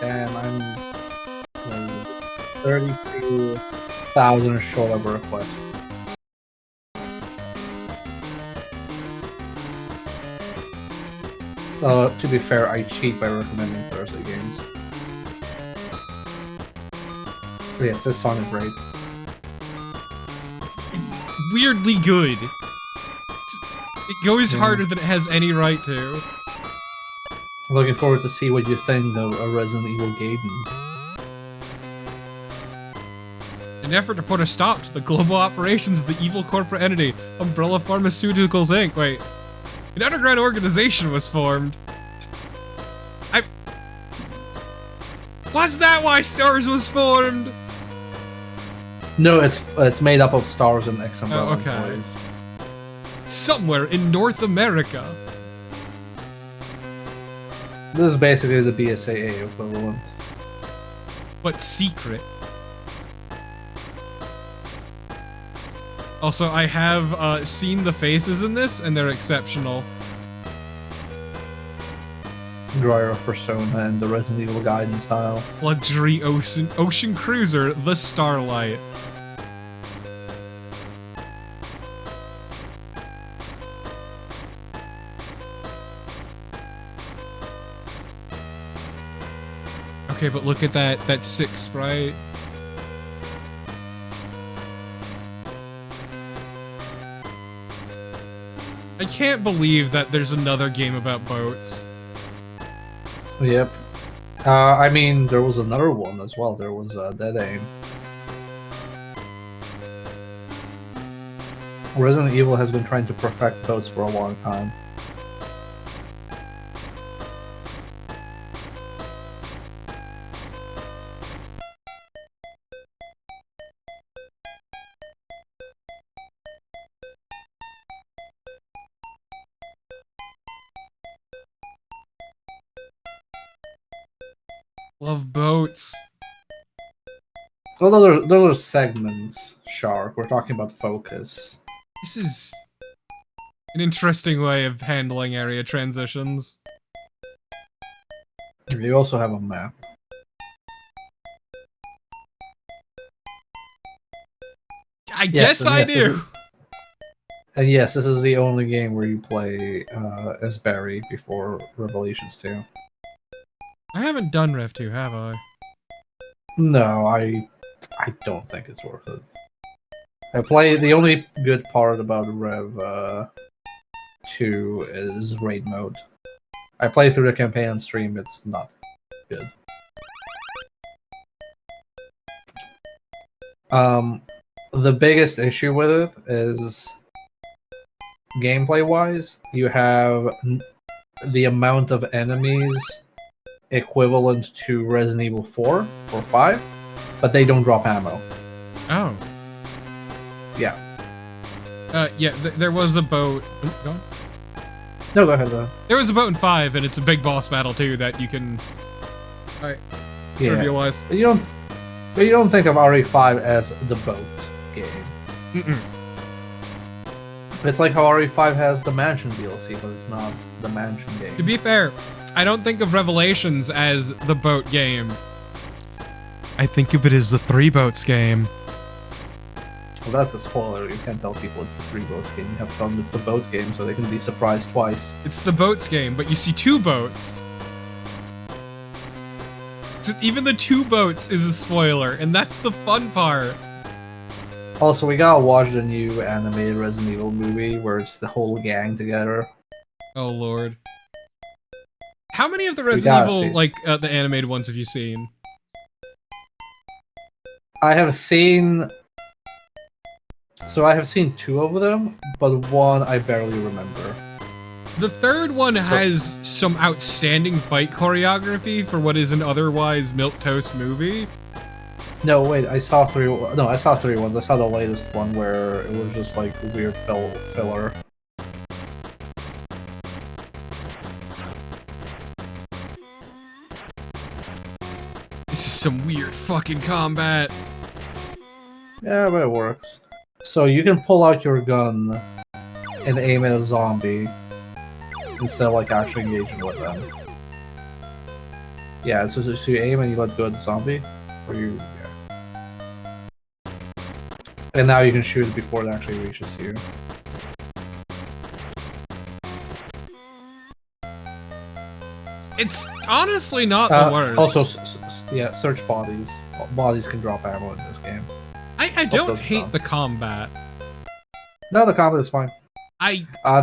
Damn, I'm 32,000 short of a request. To be fair, I cheat by recommending Thursday games. But yes, this song is great. It's weirdly good. It goes harder than it has any right to. I'm looking forward to see what you think of a Resident Evil Gaiden. In an effort to put a stop to the global operations of the evil corporate entity, Umbrella Pharmaceuticals Inc. Wait. An underground organization was formed. Was that why STARS was formed? No, it's made up of stars and ex-Umbrella employees. Somewhere in North America. This is basically the BSAA equivalent. But secret. Also, I have seen the faces in this, and they're exceptional. Dryer Persona and the Resident Evil Gaiden style. Luxury ocean cruiser, the Starlight. Okay, but look at that sick sprite. I can't believe that there's another game about boats. Yep. I mean, there was another one as well. There was Dead Aim. Resident Evil has been trying to perfect boats for a long time. Love boats. Well, those are segments, Shark. We're talking about focus. This is an interesting way of handling area transitions. You also have a map. I guess I do. And yes, this is the only game where you play as Barry before Revelations 2. I haven't done Rev 2, have I? No, I don't think it's worth it. The only good part about Rev 2 is raid mode. I play through the campaign on stream, it's not good. The biggest issue with it is gameplay-wise, you have the amount of enemies equivalent to Resident Evil 4 or 5, but they don't drop ammo. Oh. Yeah. There was a boat. Go on. No, go ahead, though. There was a boat in 5, and it's a big boss battle, too, that you can... Alright. Trivia-wise. But you don't think of RE5 as the boat game. Mm-mm. It's like how RE5 has the Mansion DLC, but it's not the Mansion game. To be fair, I don't think of Revelations as the boat game. I think of it as the 3 boats game. Well, that's a spoiler. You can't tell people it's the 3 boats game. You have to tell them it's the boat game so they can be surprised twice. It's the boats game, but you see 2 boats. So even the 2 boats is a spoiler, and that's the fun part. Also, we gotta watch the new animated Resident Evil movie where it's the whole gang together. Oh lord. How many of the Resident Evil, the animated ones have you seen? I have seen... So I have seen 2 of them, but 1 I barely remember. The 3rd one has some outstanding fight choreography for what is an otherwise milquetoast movie. No, wait, I saw 3... No, I saw 3 ones. I saw the latest one where it was just like weird filler. This is some weird fucking combat. Yeah, but it works. So you can pull out your gun and aim at a zombie instead of like actually engaging with them. Yeah, so you aim and you let go at the zombie, or you... Yeah. And now you can shoot it before it actually reaches you. It's honestly not the worst. Also, yeah, search bodies. Bodies can drop ammo in this game. I don't hate the combat. No, the combat is fine.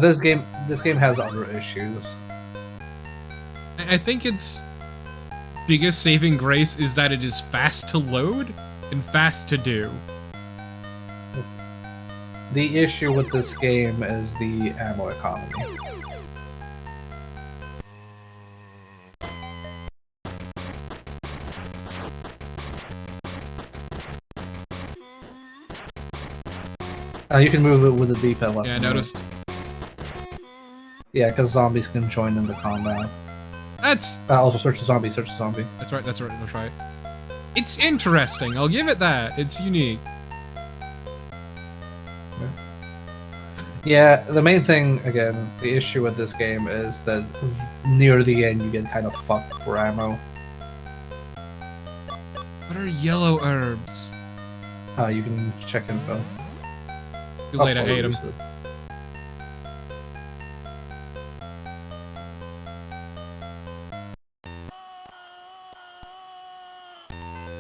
This game has other issues. I think its biggest saving grace is that it is fast to load and fast to do. The issue with this game is the ammo economy. You can move it with the D-pad left. Yeah, I noticed. Yeah, because zombies can join in the combat. That's... also search the zombie, search the zombie. That's right. It's interesting, I'll give it that. It's unique. Yeah, the main thing, again, the issue with this game is that near the end you get kind of fucked for ammo. What are yellow herbs? You can check info. Too late, I ate him.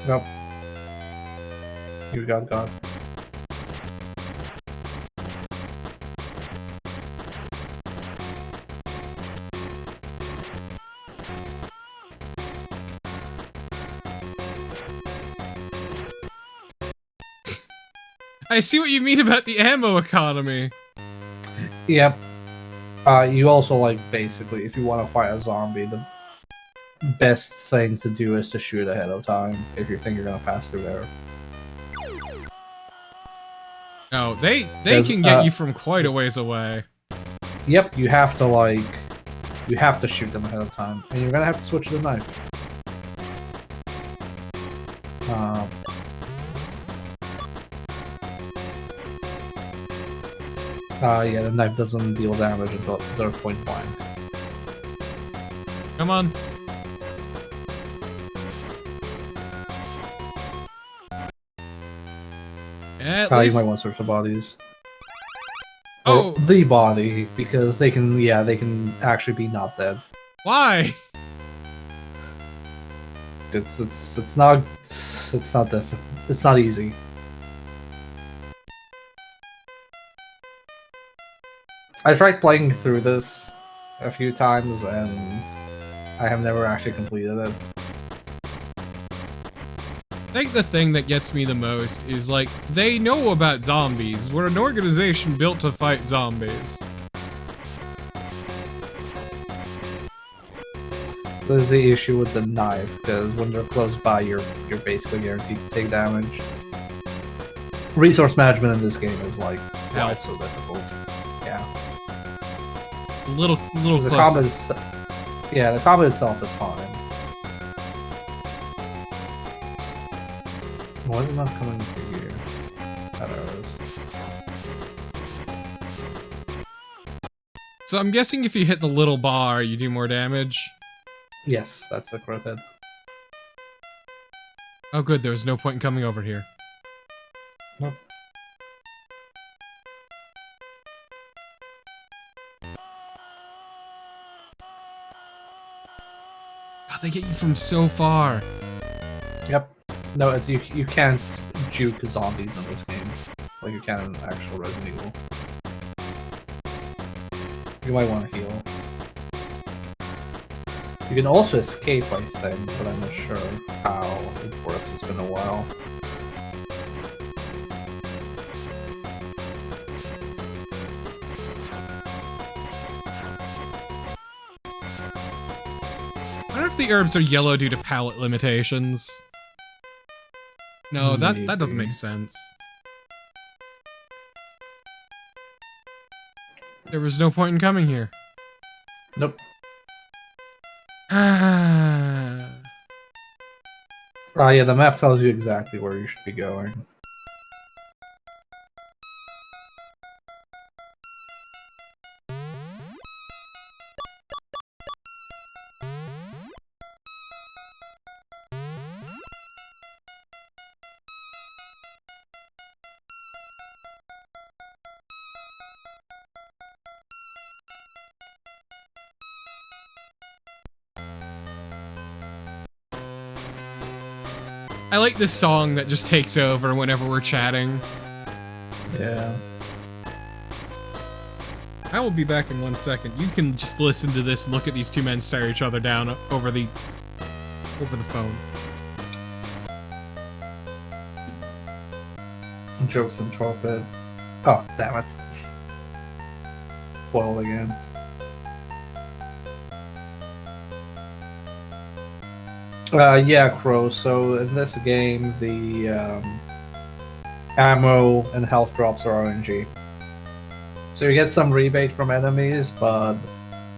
Nope. You got God. I see what you mean about the ammo economy. Yep. You also, like, basically, if you want to fight a zombie, the best thing to do is to shoot ahead of time, if you think you're gonna pass through there. No, they can get you from quite a ways away. Yep, you have to, like, you have to shoot them ahead of time, and you're gonna have to switch to the knife. Yeah, the knife doesn't deal damage until they're point blank. Come on. You might want to search the bodies. Oh, or the body, because they can actually be not dead. Why? It's not difficult. It's not easy. I tried playing through this a few times, and I have never actually completed it. I think the thing that gets me the most is, like, they know about zombies. We're an organization built to fight zombies. This is the issue with the knife, because when they're close by, you're basically guaranteed to take damage. Resource management in this game is like why it's so difficult. Yeah. A little the closer. Yeah, the combat itself is fine. Why is it not coming through here? Arrows. So I'm guessing if you hit the little bar, you do more damage? Yes, that's the correct hit. Oh good, there was no point in coming over here. Nope. God, they get you from so far. Yep. No, it's you can't juke zombies in this game. Like you can in actual Resident Evil. You might want to heal. You can also escape, I think, but I'm not sure how it works. It's been a while. I wonder if the herbs are yellow due to palette limitations. No, that doesn't make sense. There was no point in coming here. Nope. Yeah, the map tells you exactly where you should be going. I like this song that just takes over whenever we're chatting. Yeah. I will be back in 1 second. You can just listen to this and look at these two men stare each other down over the phone. Jokes and torpid. Oh, damn it. Foiled again. Yeah, Crow. So in this game, the ammo and health drops are RNG. So you get some rebate from enemies, but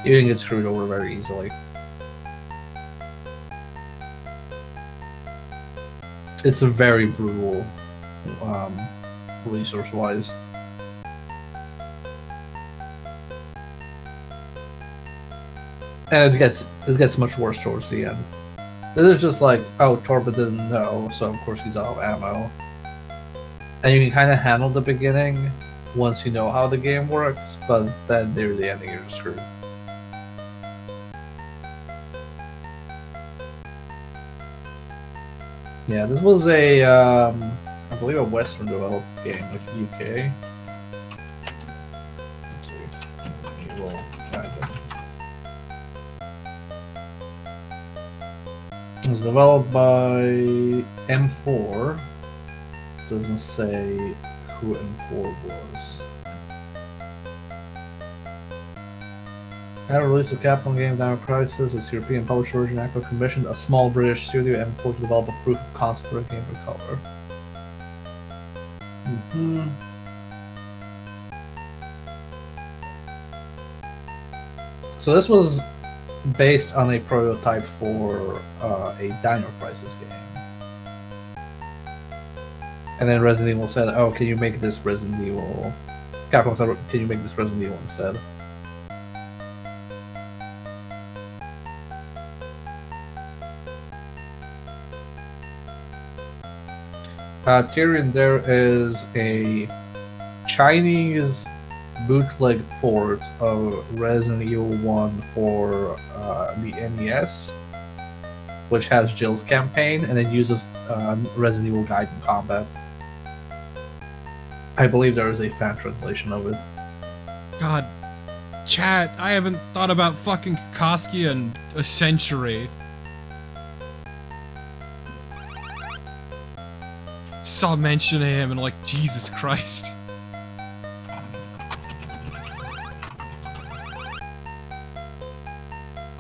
you can get screwed over very easily. It's a very brutal, resource-wise. And it gets much worse towards the end. This is just like, oh, Torba didn't know, so of course he's out of ammo. And you can kind of handle the beginning once you know how the game works, but then near the ending you're screwed. Yeah, this was a, I believe a Western developed game, like UK. Let's see. We'll try it. It was developed by M4. Doesn't say who M4 was. At a release of Capcom game Dino Crisis, its European publisher Virgin Aqua commissioned a small British studio M4 to develop a proof of concept for a game for color. So this was based on a prototype for a Dino Crisis game. And then Resident Evil said, oh, can you make this Resident Evil... Capcom said, can you make this Resident Evil instead? Tyrion, there is a Chinese bootleg port of Resident Evil 1 for the NES, which has Jill's campaign, and it uses Resident Evil Gaiden combat. I believe there is a fan translation of it. God, chat, I haven't thought about fucking Koski in a century. Saw mention of him and like, Jesus Christ.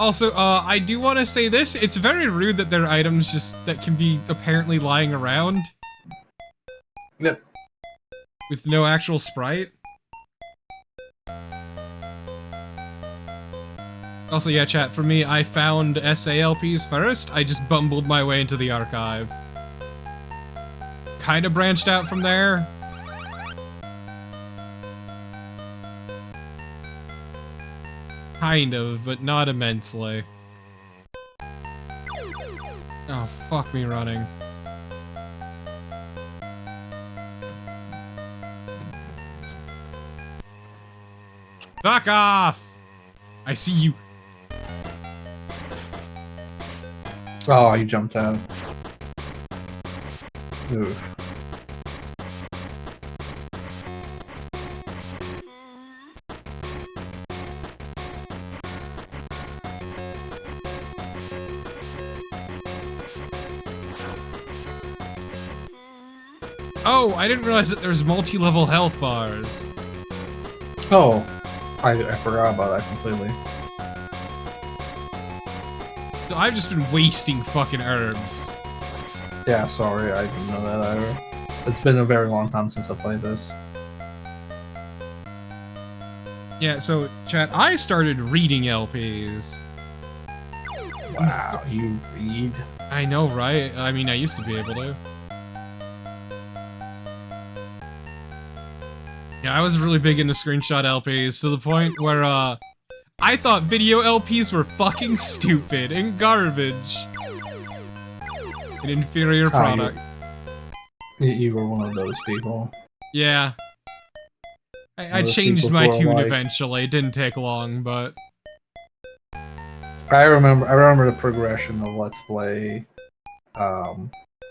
Also, I do want to say this. It's very rude that there are items just that can be apparently lying around. Yep. With no actual sprite. Also, yeah, chat, for me, I found SALPs first. I just bumbled my way into the archive. Kinda branched out from there. Kind of, but not immensely. Oh, fuck me running. Fuck off! I see you. Oh, you jumped out. Oof. Oh, I didn't realize that there's multi-level health bars. Oh, I forgot about that completely. So I've just been wasting fucking herbs. Yeah, sorry, I didn't know that either. It's been a very long time since I played this. Yeah, so, chat, I started reading LPs. Wow, you read? I know, right? I mean, I used to be able to. Yeah, I was really big into screenshot LPs, to the point where, I thought video LPs were fucking stupid and garbage. An inferior product. You were one of those people. Yeah. I changed my tune eventually. It didn't take long, but... I remember the progression of Let's Play,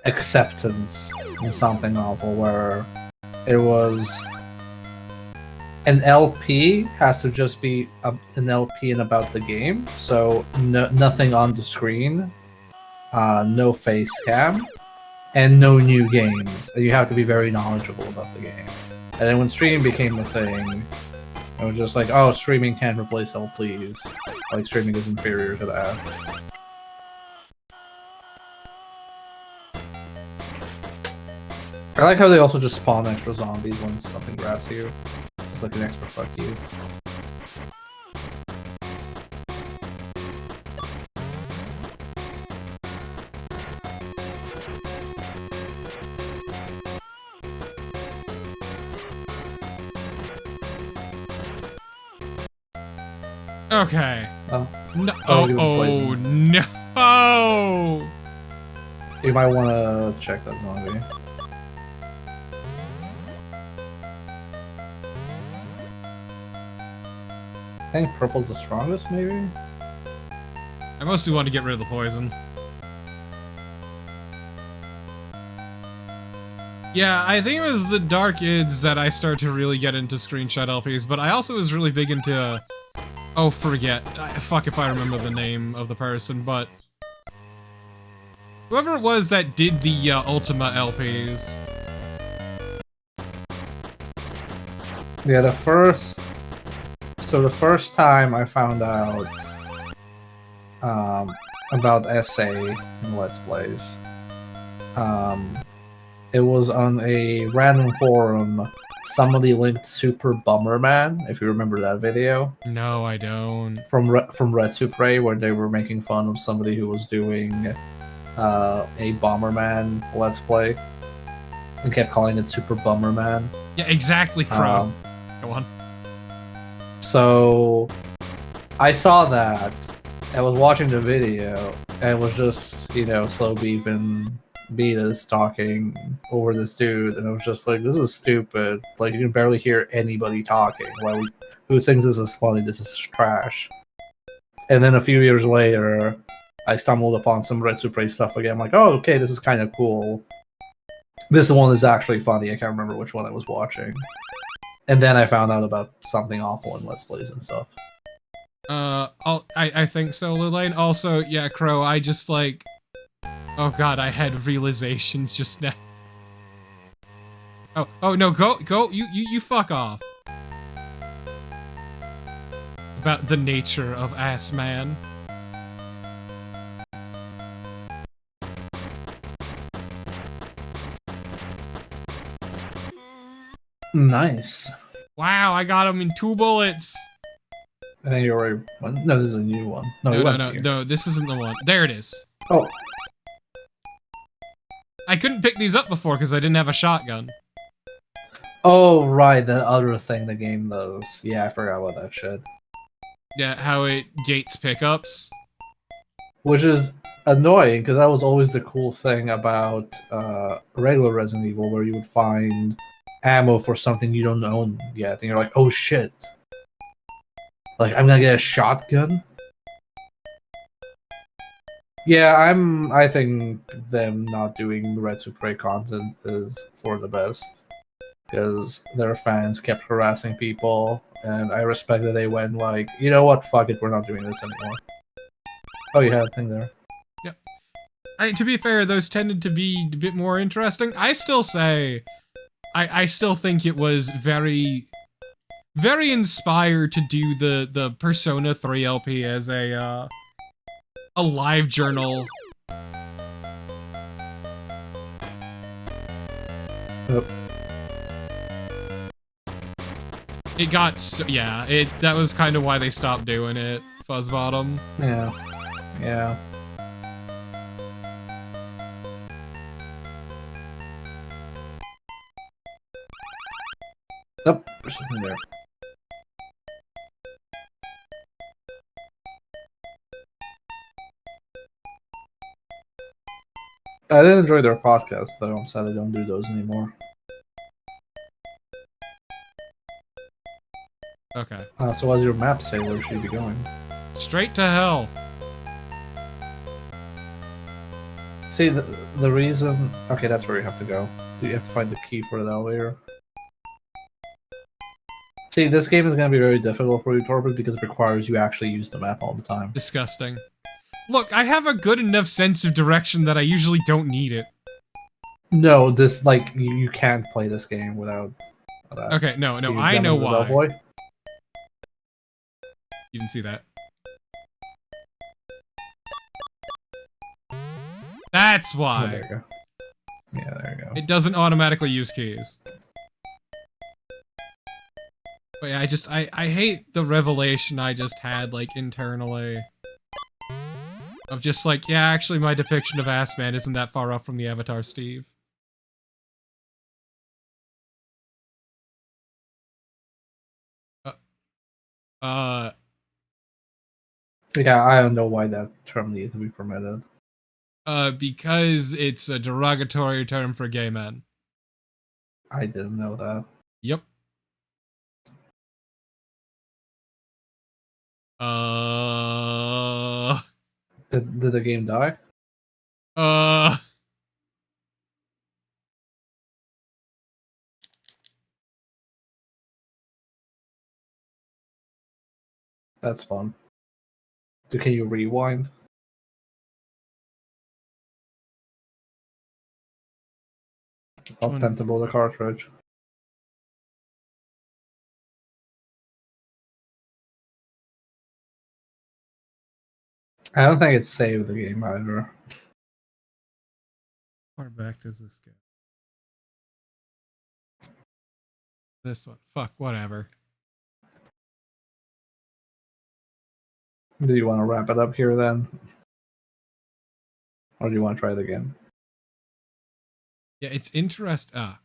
acceptance in Something Awful, where it was... An LP has to just be an LP and about the game, so nothing on the screen, no face cam, and no new games. You have to be very knowledgeable about the game. And then when streaming became a thing, it was just like, oh, streaming can't replace LPs. Like, streaming is inferior to that. I like how they also just spawn extra zombies once something grabs you. It's like an extra fuck you. Okay. Oh. No. Oh, no! You might want to check that zombie. I think purple's the strongest, maybe? I mostly want to get rid of the poison. Yeah, I think it was the Dark Ids that I started to really get into screenshot LPs, but I also was really big into... Oh, forget. Fuck if I remember the name of the person, but... Whoever it was that did the Ultima LPs. Yeah, the first time I found out about SA in Let's Plays, it was on a random forum. Somebody linked Super Bummerman, if you remember that video. No, I don't. From Red Supre, where they were making fun of somebody who was doing a Bomberman Let's Play, and kept calling it Super Bummerman. Yeah, exactly, Crow. Go on. So, I saw that, I was watching the video, and it was just, you know, Slow Beef and Beatus talking over this dude, and I was just like, this is stupid. Like, you can barely hear anybody talking. Like, who thinks this is funny? This is trash. And then a few years later, I stumbled upon some Red Supre stuff again. I'm like, oh, okay, this is kind of cool. This one is actually funny. I can't remember which one I was watching. And then I found out about Something Awful in Let's Plays and stuff. I think so, Lilane. Also, yeah, Crow, I just, like... Oh god, I had realizations just now. Oh no, go, you fuck off. About the nature of Ass Man. Nice. Wow, I got him in 2 bullets. I think you already went. No, this is a new one. No, No, this isn't the one. There it is. Oh. I couldn't pick these up before because I didn't have a shotgun. Oh, right, the other thing the game does. Yeah, I forgot about that shit. Yeah, how it gates pickups. Which is annoying, because that was always the cool thing about regular Resident Evil, where you would find ammo for something you don't own yet, and you're like, oh shit. Like, I'm gonna get a shotgun? Yeah, I think them not doing Red Super content is for the best. Because their fans kept harassing people, and I respect that they went like, you know what, fuck it, we're not doing this anymore. Oh, you had a thing there. Yep. To be fair, those tended to be a bit more interesting. I still say, I still think it was very, very inspired to do the Persona 3 LP as a live journal. Yep. It got so, yeah, that was kind of why they stopped doing it, Fuzzbottom. Yeah. Yeah. Nope, there's something there. I did enjoy their podcast, though. I'm sad I don't do those anymore. Okay. So what does your map say? Where should you be going? Straight to hell. See, the reason... Okay, that's where you have to go. Do you have to find the key for the elevator? See, this game is going to be very difficult for you, Torben, because it requires you actually use the map all the time. Disgusting. Look, I have a good enough sense of direction that I usually don't need it. No, this, like, you can't play this game without that. Okay, no, I know why. Bellboy? You didn't see that. That's why. Oh, there you go. Yeah, there you go. It doesn't automatically use keys. But yeah, I hate the revelation I just had, like, internally. Of just like, yeah, actually my depiction of Ass Man isn't that far off from the Avatar Steve. Yeah, I don't know why that term needs to be permitted. Because it's a derogatory term for gay men. I didn't know that. Yep. Did the game die? That's fun. Can you rewind? I'll attempt to blow the cartridge. I don't think it saved the game either. How far back does this go? This one. Fuck, whatever. Do you want to wrap it up here then? Or do you want to try it again? Yeah, it's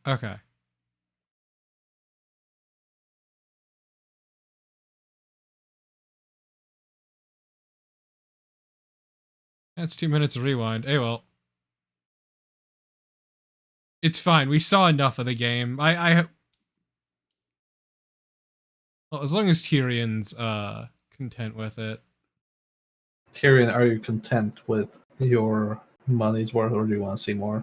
okay. That's 2 minutes of rewind. Hey, well. It's fine. We saw enough of the game. Well, as long as Tyrion's, content with it. Tyrion, are you content with your money's worth, or do you want to see more?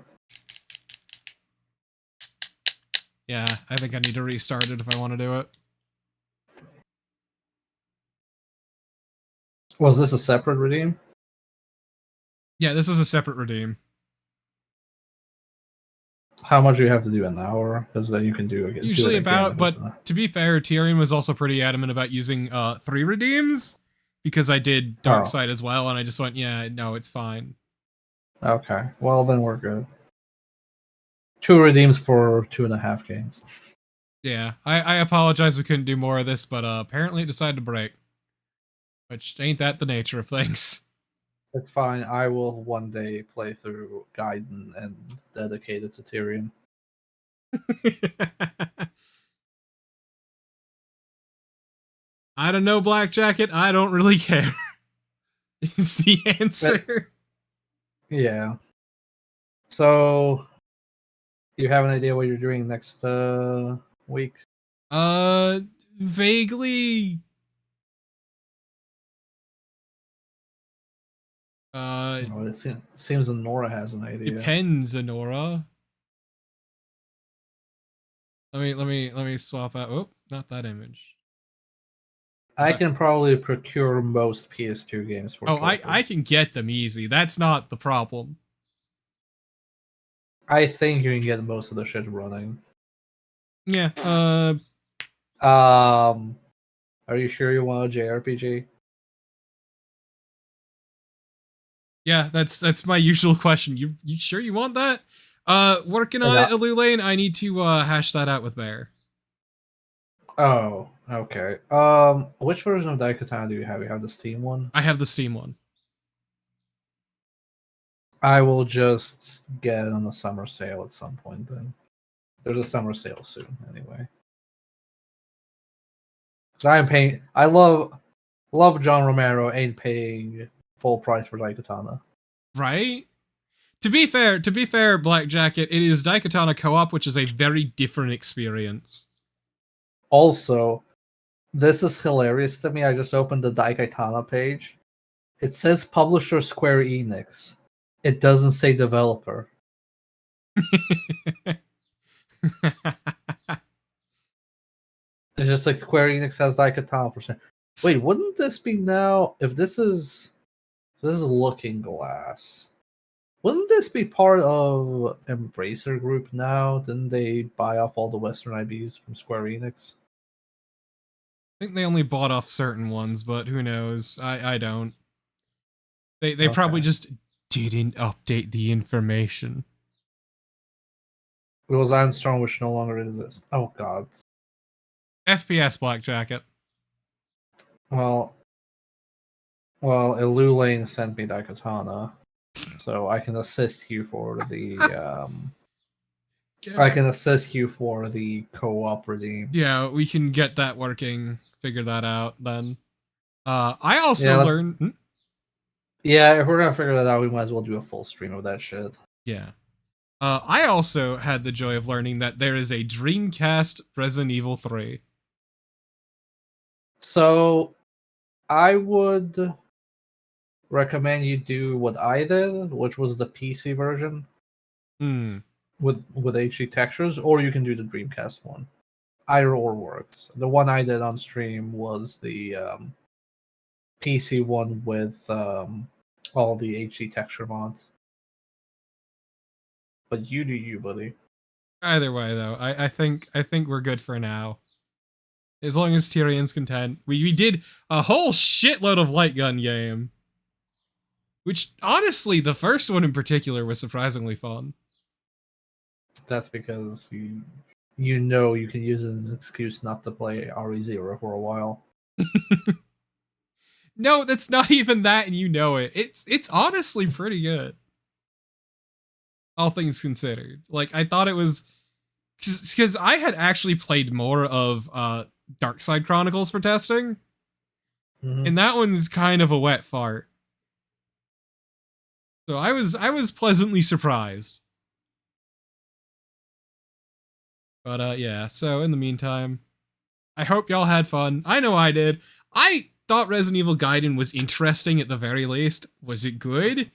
Yeah, I think I need to restart it if I want to do it. Was this a separate redeem? Yeah, this is a separate redeem. How much do you have to do an hour? Because then you can do it. Usually about, but to be fair, Tyrion was also pretty adamant about using 3 redeems because I did Dark Side as well, and I just went, yeah, no, it's fine. Okay, well then we're good. 2 redeems for 2.5 games. Yeah, I apologize we couldn't do more of this, but apparently it decided to break. Which ain't that the nature of things. It's fine. I will one day play through Gaiden and dedicate it to Tyrion. I don't know, Black Jacket. I don't really care. Is the answer. Yeah. So, you have an idea what you're doing next week? Vaguely. Oh, it seems Nora has an idea. Depends, Honora. Let me swap out. Oh, not that image. I can probably procure most PS2 games for. Oh, I can get them easy. That's not the problem. I think you can get most of the shit running. Yeah. Are you sure you want a JRPG? Yeah, that's my usual question. You sure you want that? Working on it, Lulane. I need to hash that out with Bear. Oh, okay. Which version of Daikatana do you have? You have the Steam one? I have the Steam one. I will just get it on the summer sale at some point then. There's a summer sale soon, anyway. So I'm paying. I love John Romero. Ain't paying full price for Daikatana. Right. To be fair, Black Jacket, it is Daikatana co-op, which is a very different experience. Also, this is hilarious to me. I just opened the Daikatana page. It says publisher Square Enix. It doesn't say developer. It's just like Square Enix has Daikatana for saying. Wait, wouldn't this be now? If this is Looking Glass, wouldn't this be part of Embracer Group now? Didn't they buy off all the Western IPs from Square Enix? I think they only bought off certain ones, but who knows? I don't. They probably just didn't update the information. It was Armstrong, which no longer exists. Oh god. FPS Black Jacket. Well, Ilulane sent me Daikatana, so I can assist you for the I can assist you for the co-op redeem. Yeah, we can get that working. Figure that out then. I also learned. Yeah, if we're gonna figure that out, we might as well do a full stream of that shit. Yeah. I also had the joy of learning that there is a Dreamcast Resident Evil 3. So, I would recommend you do what I did, which was the PC version with HD textures, or you can do the Dreamcast one. Either or works. The one I did on stream was the PC one with all the HD texture mods. But you do you, buddy. Either way, though, I think we're good for now. As long as Tyrion's content. We did a whole shitload of light gun game. Which, honestly, the first one in particular was surprisingly fun. That's because you know you can use it as an excuse not to play RE0 for a while. No, that's not even that, and you know it. It's honestly pretty good. All things considered. Like, I thought it was... Because I had actually played more of Dark Side Chronicles for testing. And that one's kind of a wet fart. So I was pleasantly surprised. But yeah, so in the meantime, I hope y'all had fun. I know I did. I thought Resident Evil Gaiden was interesting at the very least. Was it good?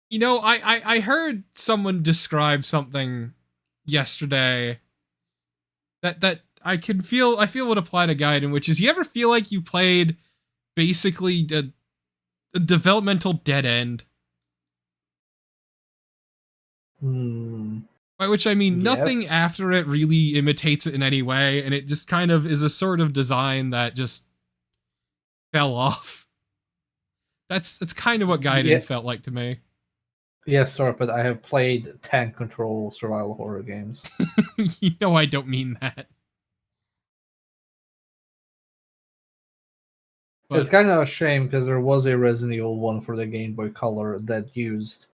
You know, I heard someone describe something yesterday that I feel would apply to Gaiden, which is, you ever feel like you played basically a developmental dead end? By which I mean nothing after it really imitates it in any way, and it just kind of is a sort of design that just fell off. That's kind of what Gaiden felt like to me. Yes, Torpid, I have played tank control survival horror games. You know I don't mean that. But it's kind of a shame because there was a Resident Evil 1 for the Game Boy Color that used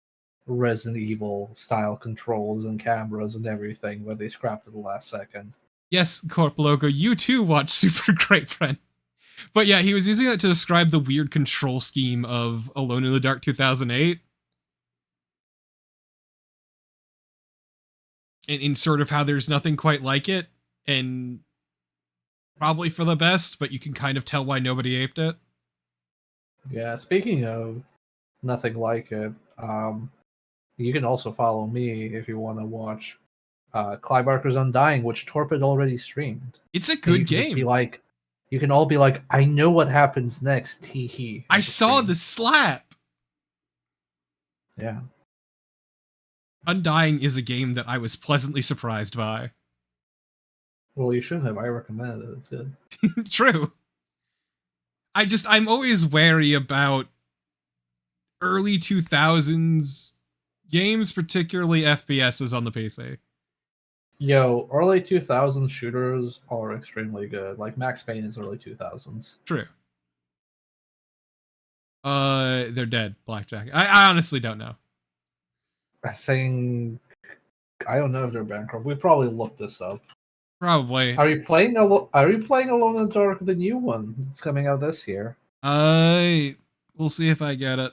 Resident Evil style controls and cameras and everything, but they scrapped it the last second. yes, Corp Logo, you too watch Super Great Friend. But yeah, he was using that to describe the weird control scheme of Alone in the Dark 2008. In sort of how there's nothing quite like it, and probably for the best, but you can kind of tell why nobody aped it. Yeah, speaking of nothing like it, you can also follow me if you want to watch Clive Barker's Undying, which Torpid already streamed. It's a And good you can just game. be like, you can all be like, I know what happens next. Hee hee. I saw the slap. Yeah. Undying is a game that I was pleasantly surprised by. Well, you should have. I recommended it. It's good. True. I'm always wary about early 2000s games, particularly FPSs on the PC. Yo, early 2000s shooters are extremely good. Like Max Payne is early 2000s. True. They're dead, Blackjack. I honestly don't know. I don't know if they're bankrupt. We probably looked this up. Probably. Are you playing Alone in the Dark, the new one? It's coming out this year. We'll see if I get it.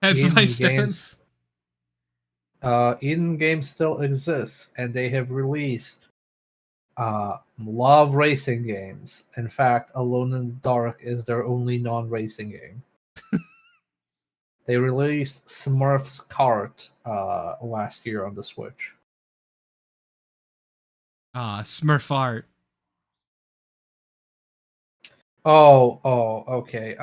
That's my stance. In game still exists, and they have released love racing games. In fact, Alone in the Dark is their only non-racing game. They released Smurf's Kart last year on the Switch. Smurf art. Oh, okay.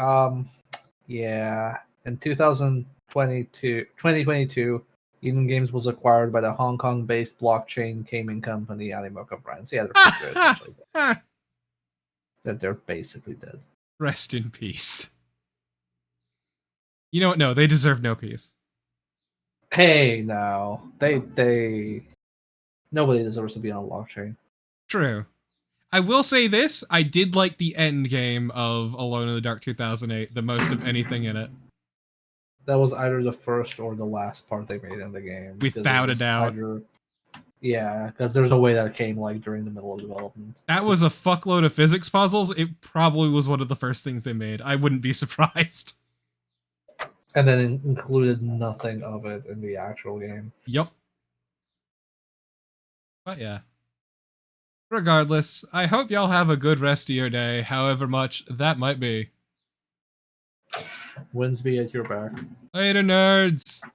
Yeah. In 2022, Eden Games was acquired by the Hong Kong-based blockchain gaming company Animoca Brands. Yeah, they're essentially dead. They're basically dead. Rest in peace. You know what? No, they deserve no peace. Hey, now they nobody deserves to be on a blockchain. True. I will say this: I did like the end game of Alone in the Dark 2008 the most of anything in it. That was either the first or the last part they made in the game. Without a doubt. Yeah, because there's no way that came like during the middle of development. That was a fuckload of physics puzzles. It probably was one of the first things they made. I wouldn't be surprised. And then it included nothing of it in the actual game. Yup. But yeah. Regardless, I hope y'all have a good rest of your day, however much that might be. Winsby at your back. Later, nerds!